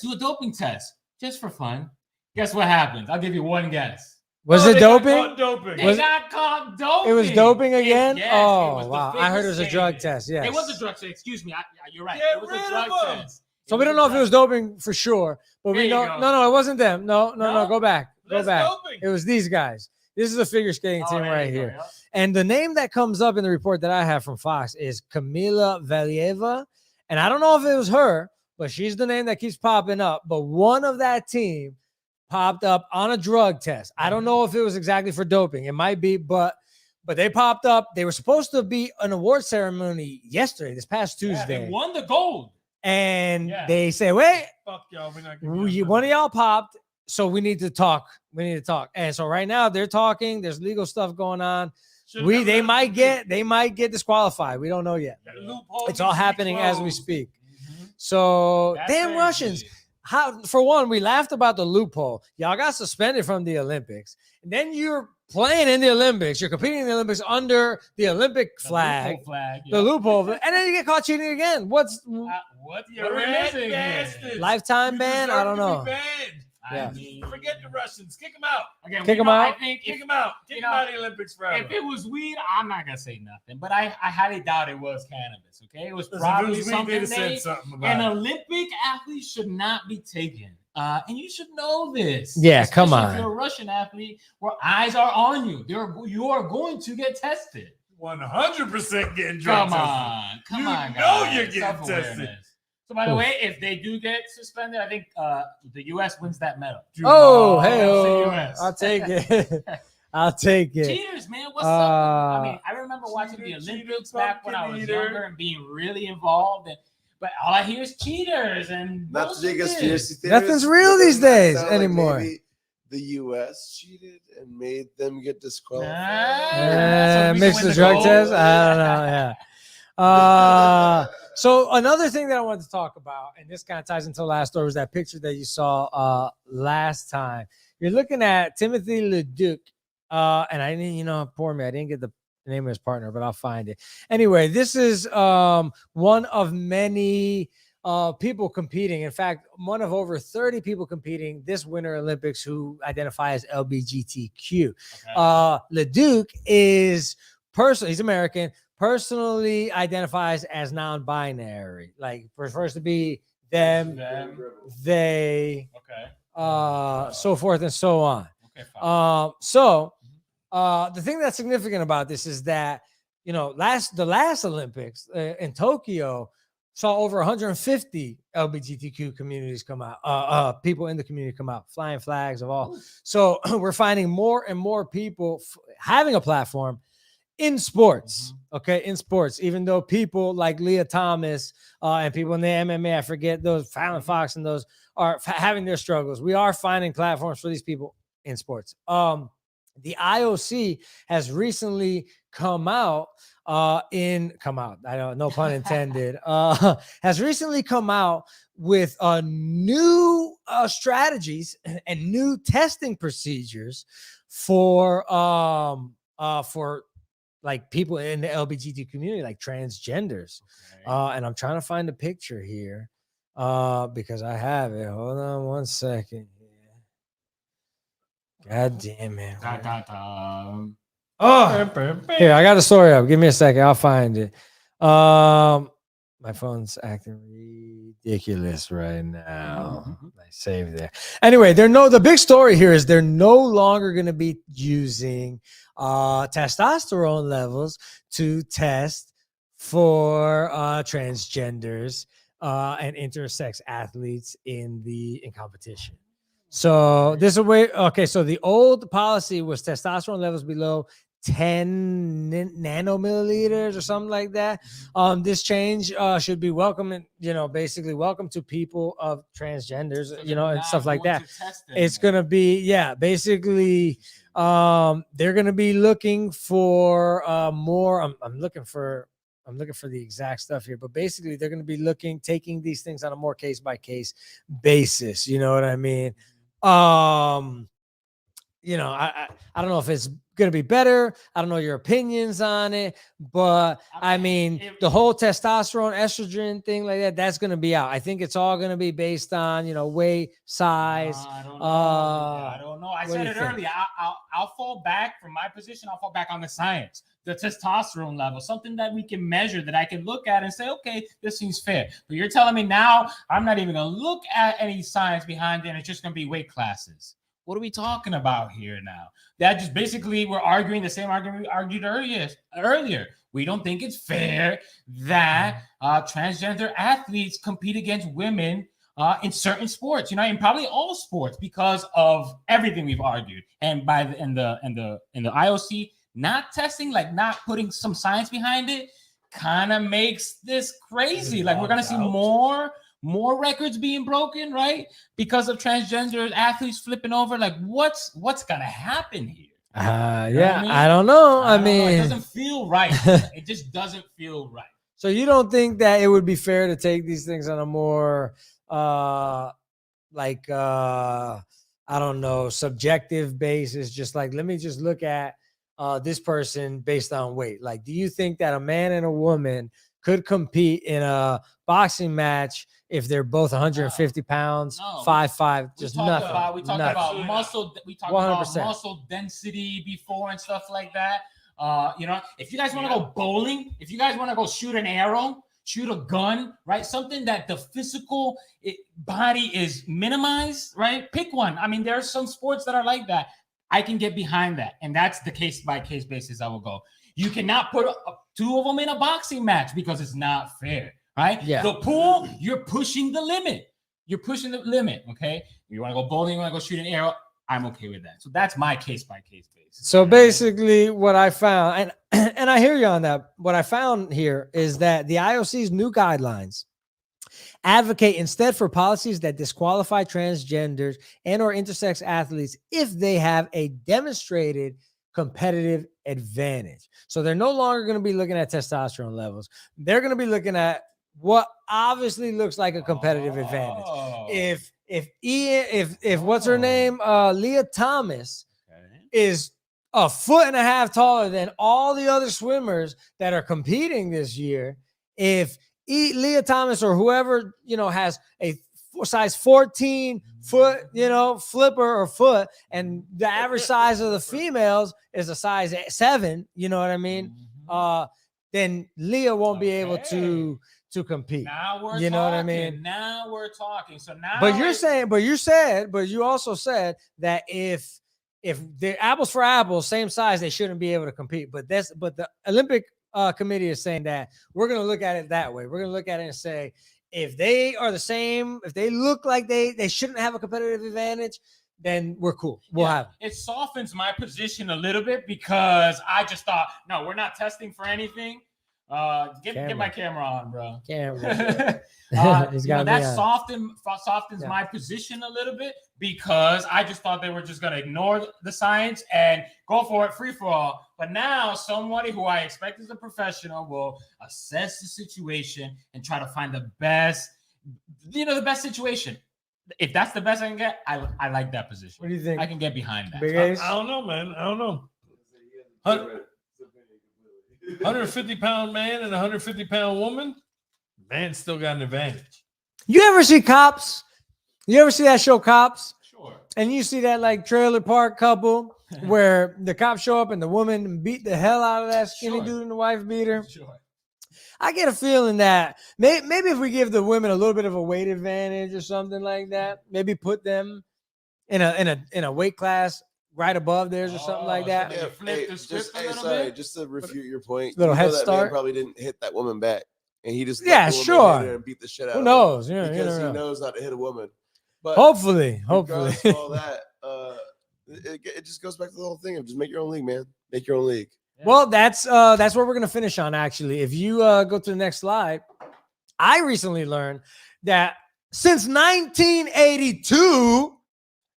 do a doping test just for fun. Guess what happens? I'll give you one guess. Was it doping? They got caught doping. It was doping again? Yes, oh, wow. I heard it was a drug test. Yes. It was a drug test. Excuse me. You're right. It was a drug test. So we don't know if it was doping for sure, but we know. No, it wasn't them. No. Go back. Go back. Doping. It was these guys. This is a figure skating team right here. Yeah. And the name that comes up in the report that I have from Fox is Kamila Valieva. And I don't know if it was her, but she's the name that keeps popping up. But one of that team popped up on a drug test. I don't know if it was exactly for doping. It might be, but they popped up. They were supposed to be an award ceremony yesterday, this past Tuesday. They won the gold. And they say, wait, fuck y'all, we're not one of y'all popped, so we need to talk. And so right now they're talking. There's legal stuff going on. They might get disqualified. We don't know yet. It's all happening as we speak. So damn Russians. How, for one, we laughed about the loophole. Y'all got suspended from the Olympics. And then you're playing in the Olympics. You're competing in the Olympics under the Olympic flag. The loophole. And then you get caught cheating again. What you're missing here? Lifetime ban? I don't know. Yeah. Forget the Russians. Kick them out. Again, kick them out. I think kick them out. Kick them out of the Olympics forever. If it was weed, I'm not gonna say nothing. But I highly doubt it was cannabis. Okay, it was probably something. An Olympic athlete should not be taken. And you should know this. Yeah, come on. If you're a Russian athlete, where eyes are on you, you are going to get tested. 100% getting drug tested. Come on, guys. know you're getting tested. So, by the way, if they do get suspended, I think the U.S. wins that medal. Oh, hey, I'll take it. I'll take it. Cheaters, man. What's up? I mean, I remember watching the Olympics back when I was younger and being really involved. But all I hear is cheaters and not to take conspiracy theories. Nothing's real these days anymore. Like the U.S. cheated and made them get disqualified. Mixed the drug test. I don't know. Yeah. So another thing that I wanted to talk about, and this kind of ties into the last story, was that picture that you saw last time. You're looking at Timothy Leduc, and I didn't, poor me, I didn't get the name of his partner, but I'll find it. Anyway, this is one of many people competing. In fact, one of over 30 people competing this Winter Olympics who identify as LGBTQ. Okay. Leduc is he's American. Personally identifies as non-binary, like prefers to be them, they, so forth and so on. The thing that's significant about this is that, the last Olympics in Tokyo saw over 150 LGBTQ communities come out, people in the community come out, flying flags of all. So we're finding more and more people having a platform in sports, in sports, even though people like Leah Thomas and people in the MMA, I forget those, Fallon Fox and those are having their struggles. We are finding platforms for these people in sports. The IOC has recently come out, I don't, no pun intended, has recently come out with new strategies and new testing procedures for like people in the LGBT community, like transgenders. And I'm trying to find a picture here because I have it. Hold on one second. God damn it. Oh, here, I got a story up. Give me a second. I'll find it. My phone's acting ridiculous right now. I saved there. Anyway, the big story here is they're no longer going to be using testosterone levels to test for transgenders and intersex athletes in competition. So this is a way. Okay, so the old policy was testosterone levels below 10 nanomilliliters or something like that. This change should be welcome, and basically welcome to people of transgenders, So and stuff like that. It's Going gonna be basically they're gonna be looking for more. I'm looking for the exact stuff here, but basically they're gonna be taking these things on a more case by case basis. You know what I mean? I don't know if it's gonna be better. I don't know your opinions on it, but I mean the whole testosterone, estrogen thing like that, that's gonna be out. I think it's all gonna be based on weight, size. I don't know. I said it earlier. I'll fall back from my position. I'll fall back on the science, the testosterone level, something that we can measure, that I can look at and say, okay, this seems fair. But you're telling me now I'm not even gonna look at any science behind it, and it's just gonna be weight classes. What are we talking about here now? That just basically we're arguing the same argument we argued earlier. We don't think it's fair that transgender athletes compete against women in certain sports, in probably all sports, because of everything we've argued. And by the IOC not testing, like not putting some science behind it, kind of makes this crazy. Like we're gonna see more records being broken, right? Because of transgender athletes flipping over. Like what's gonna happen here? I don't know. I mean, it doesn't feel right. It just doesn't feel right. So you don't think that it would be fair to take these things on a more I don't know, subjective basis? Just like, let me just look at this person based on weight. Like, do you think that a man and a woman could compete in a boxing match if they're both 150 pounds, 5'5"? Just nothing. We talked about muscle. We talked 100%. About muscle density before and stuff like that. If you guys want to go bowling, if you guys want to go shoot an arrow, shoot a gun, right? Something that the physical body is minimized, right? Pick one. I mean, there are some sports that are like that. I can get behind that. And that's the case by case basis I will go. You cannot put two of them in a boxing match because it's not fair, right? Yeah. The pool, you're pushing the limit. You're pushing the limit, okay? You want to go bowling, you want to go shoot an arrow, I'm okay with that. So that's my case by case basis. So basically what I found, and I hear you on that, what I found here is that the IOC's new guidelines advocate instead for policies that disqualify transgenders and or intersex athletes if they have a demonstrated competitive advantage. So they're no longer going to be looking at testosterone levels. They're going to be looking at what obviously looks like a competitive advantage. If what's her name, Leah Thomas, is a foot and a half taller than all the other swimmers that are competing this year, if Leah Thomas or whoever has a size 14 foot flipper or foot, and the average size of the females is a size 7, you know what I mean, then Leah won't be able to compete. Now we're you know talking. What I mean? Now we're talking. So now, but you also said that if they're apples for apples, same size, they shouldn't be able to compete. But the Olympic committee is saying that we're going to look at it that way. We're going to look at it and say, if they are the same, if they look like they shouldn't have a competitive advantage, then we're cool. We'll have it. It softens my position a little bit because I just thought, no, we're not testing for anything. Get my camera on, bro. That softens my position a little bit because I just thought they were just going to ignore the science and go for it, free for all. But now somebody who I expect is a professional will assess the situation and try to find the best situation. If that's the best I can get, I like that position. What do you think? I can get behind that. I don't know, man. I don't know. 150-pound man and 150-pound woman, man still got an advantage. You ever see Cops? You ever see that show Cops? Sure. And you see that like trailer park couple where the cops show up and the woman beat the hell out of that skinny dude and the wife beat her. Sure. I get a feeling that maybe if we give the women a little bit of a weight advantage or something like that, maybe put them in a weight class right above theirs or something like that. Just to refute your point, little head that start. man probably didn't hit that woman back, and he just Yeah, let the woman sure. hit her and beat the shit out Who of knows? her Yeah, because you he know. knows not to hit a woman. But Hopefully. regardless of all that, it just goes back to the whole thing of just make your own league, man. Make your own league. Well, that's what we're gonna finish on. Actually, if you go to the next slide, I recently learned that since 1982,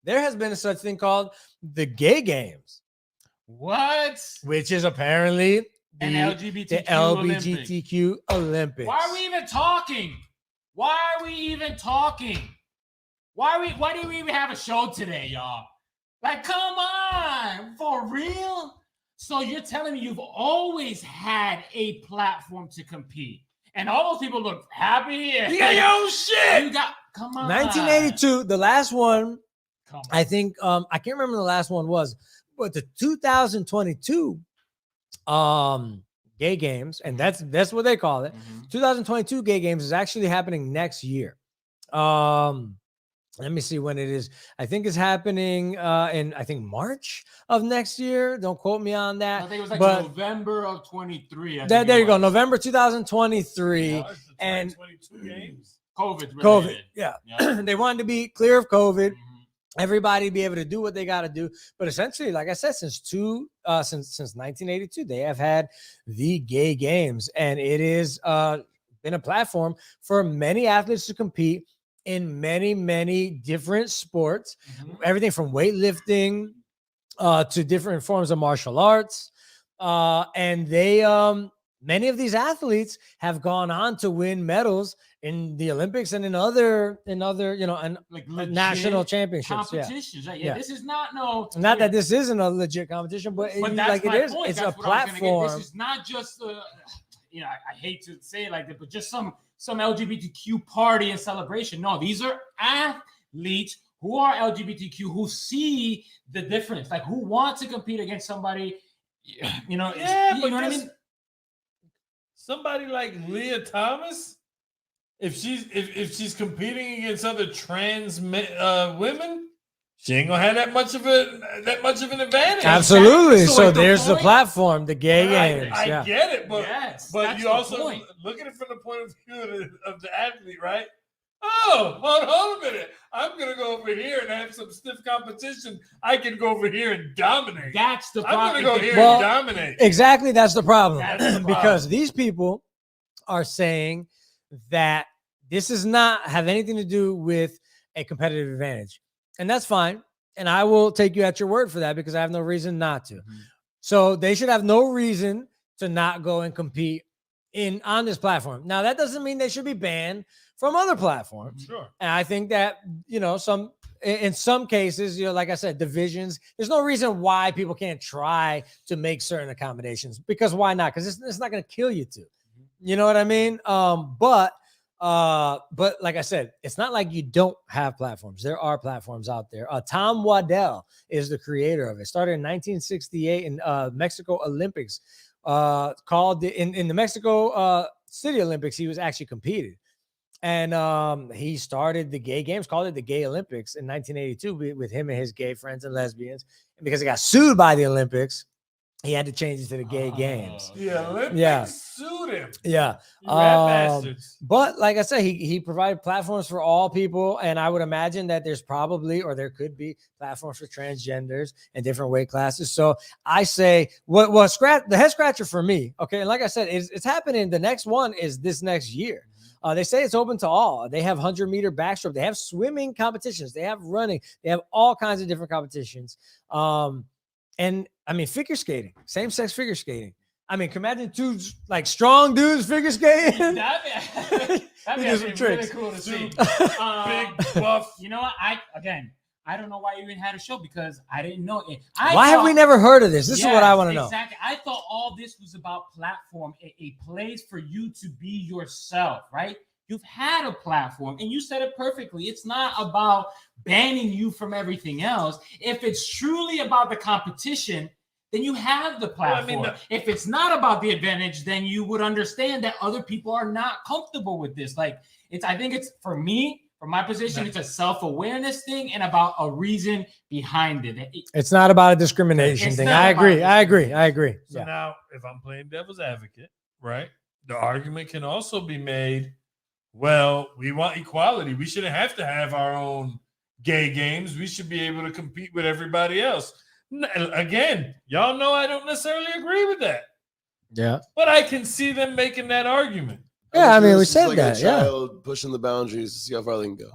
there has been such thing called the Gay Games. What? Which is apparently the LGBTQ Olympics. Why are we even talking? Why do we even have a show today, y'all? Like, come on, for real? So you're telling me you've always had a platform to compete, and all those people look happy? And shit. You got, come on. 1982, the last one. I think I can't remember the last one was, but the 2022 Gay Games, and that's what they call it. 2022 Gay Games is actually happening next year. Let me see when it is. I think it's happening in March of next year. Don't quote me on that. I think it was like November of 23. There you go, November 2023. Yeah, and 22 games. COVID. Yeah. They wanted to be clear of COVID. Everybody be able to do what they got to do. But essentially, like I said, since 1982, they have had the Gay Games, and it is been a platform for many athletes to compete in many, many different sports, everything from weightlifting to different forms of martial arts. And they, many of these athletes have gone on to win medals in the Olympics and in other, and like national championships. Competitions, right? Yeah, this is not that this isn't a legit competition, but that's it is. It's a platform. This is not just I hate to say it like that, but just some LGBTQ party and celebration. No, these are athletes who are LGBTQ who see the difference, like who want to compete against somebody. You know what I mean? Somebody like Leah Thomas, if she's competing against other trans women, she ain't gonna have that much of an advantage. Absolutely. So there's the platform, the Gay Games. I get it, but you also point. Look at it from the point of view of the athlete, right? Oh, hold a minute. I'm gonna go over here and have some stiff competition. I can go over here and dominate. That's the problem. I'm gonna go here and dominate. Exactly, that's the problem. Because these people are saying that this does not have anything to do with a competitive advantage. And that's fine. And I will take you at your word for that because I have no reason not to. So they should have no reason to not go and compete on this platform. Now, that doesn't mean they should be banned from other platforms. Sure. And I think that, in some cases, like I said, divisions, there's no reason why people can't try to make certain accommodations, because why not? Because it's not going to kill you to. You know what I mean? But like I said, it's not like you don't have platforms. There are platforms out there. Tom Waddell is the creator of it. Started in 1968 in Mexico Olympics. Called in the Mexico City Olympics, he was actually competed. And he started the Gay Games, called it the Gay Olympics in 1982 with him and his gay friends and lesbians. And because he got sued by the Olympics, he had to change it to the Gay Games. The Olympics sued him. Yeah. Bastards. But like I said, he provided platforms for all people. And I would imagine that there's probably, or there could be, platforms for transgenders and different weight classes. So I say, the head scratcher for me, okay, and like I said, it's happening. The next one is this next year. They say it's open to all. They have 100-meter backstroke. They have swimming competitions. They have running. They have all kinds of different competitions. And I mean, figure skating, same-sex figure skating. I mean, can you imagine two like strong dudes figure skating? That'd be really cool to see. Big buff. You know what? I don't know why you even had a show because I didn't know it. Why have we never heard of this? This is what I want to know. Exactly. I thought all this was about platform, a place for you to be yourself, right? You've had a platform and you said it perfectly. It's not about banning you from everything else. If it's truly about the competition, then you have the Well, I platform. mean, if it's not about the advantage, then you would understand that other people are not comfortable with this. Like I think it's for me, from my position, it's a self-awareness thing and about a reason behind it. It's not about a discrimination thing. I agree. So now, if I'm playing devil's advocate, right, the argument can also be made, well, we want equality. We shouldn't have to have our own gay games. We should be able to compete with everybody else. Again, y'all know I don't necessarily agree with that. Yeah. But I can see them making that argument. Yeah, I mean, we This is said like that. a Yeah. child pushing the boundaries to see how far they can go.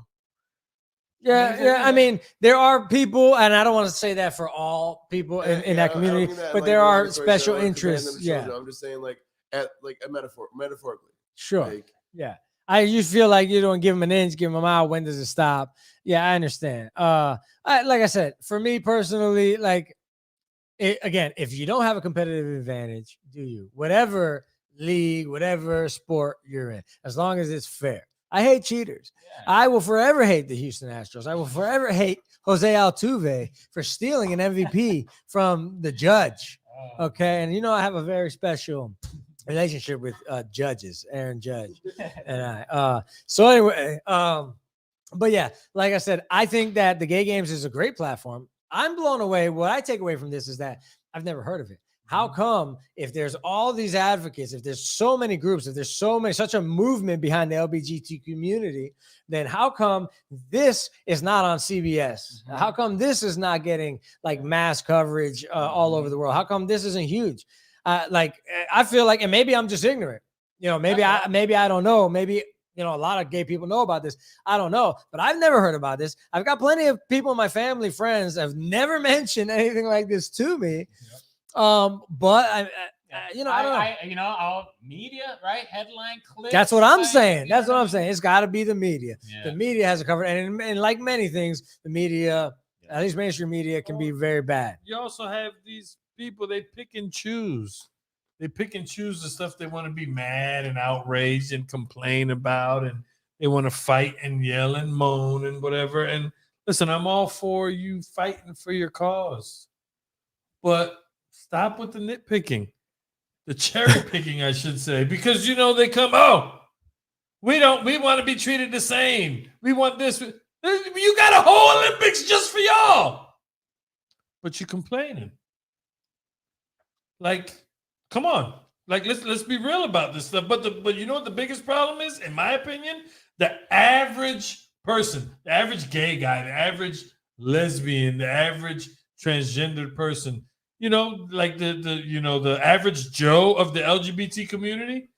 Yeah. I mean, there are people, and I don't want to say that for all people in that community, but there are special interests. Yeah. I'm just saying, like metaphorically. Sure. Like, Yeah. I just feel like you don't give them an inch, give them a mile. When does it stop? Yeah, I understand. Like I said, for me personally, like, again, if you don't have a competitive advantage, do you? Whatever league, whatever sport you're in, as long as it's fair. I hate cheaters. Yeah. I will forever hate the Houston Astros. I will forever hate Jose Altuve for stealing an MVP from the judge. Okay. And I have a very special relationship with judges, Aaron Judge and I. So anyway, but yeah, like I said, I think that the Gay Games is a great platform. I'm blown away. What I take away from this is that I've never heard of it. How come, if there's all these advocates, if there's so many groups, if there's such a movement behind the LGBT community, then how come this is not on CBS? How come this is not getting like mass coverage all over the world? How come this isn't huge? Like, I feel like, and maybe I'm just ignorant. Maybe I don't know. Maybe a lot of gay people know about this. I don't know, but I've never heard about this. I've got plenty of people in my family, friends, that have never mentioned anything like this to me. But I don't know. Our media, right? Headline clips. That's what I'm saying. That's what I'm saying. It's got to be the media. Yeah. The media has it covered, and like many things, the media, at least mainstream media, can be very bad. You also have these people, they pick and choose. They pick and choose the stuff they want to be mad and outraged and complain about, and they want to fight and yell and moan and whatever. And listen, I'm all for you fighting for your cause, but stop with the nitpicking, the cherry picking, I should say, because they come, we want to be treated the same. We want this. You got a whole Olympics just for y'all, but you're complaining. Like, come on. Like, let's be real about this stuff. But you know what the biggest problem is, in my opinion? The average person, the average gay guy, the average lesbian, the average transgendered person, like the average Joe of the LGBT community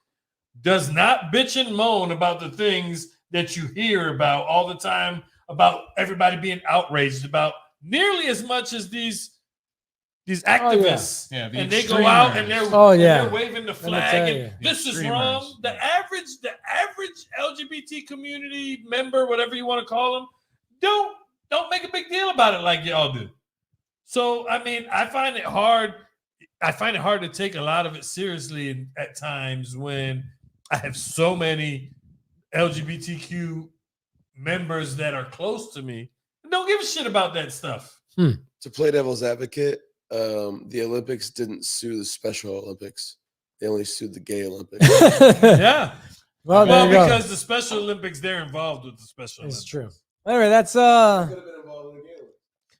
does not bitch and moan about the things that you hear about all the time, about everybody being outraged about, nearly as much as these activists. And they go out and they're waving the flag and this is wrong. The average LGBT community member, whatever you want to call them, don't make a big deal about it like y'all do. So, I mean, I find it hard to take a lot of it seriously at times when I have so many LGBTQ members that are close to me and don't give a shit about that stuff. To play devil's advocate, the Olympics didn't sue the Special Olympics. They only sued the Gay Olympics. Yeah. Well, because the Special Olympics, they're involved with the Special Olympics. It's true. Anyway, that's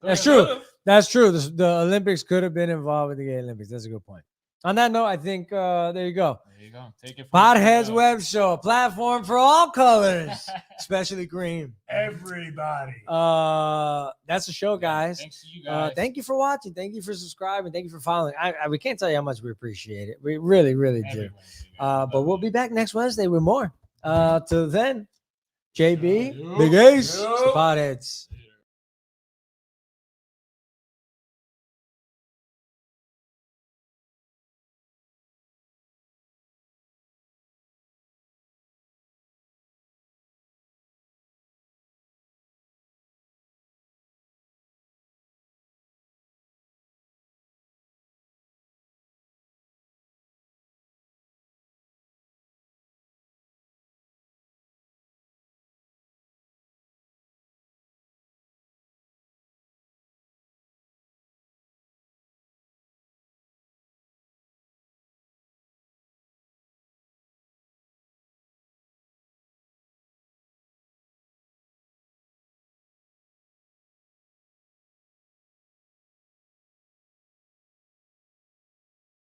that's true. That's true. The Olympics could have been involved with the Gay Olympics. That's a good point. On that note, I think there you go. There you go. Take it. PodHeads Web Show, a platform for all colors, especially green. Everybody. That's the show, guys. Thanks to you guys. Thank you for watching. Thank you for subscribing. Thank you for following. We can't tell you how much we appreciate it. We really, really do. But we'll be back next Wednesday with more. Till then, JB, Big Ace, PodHeads.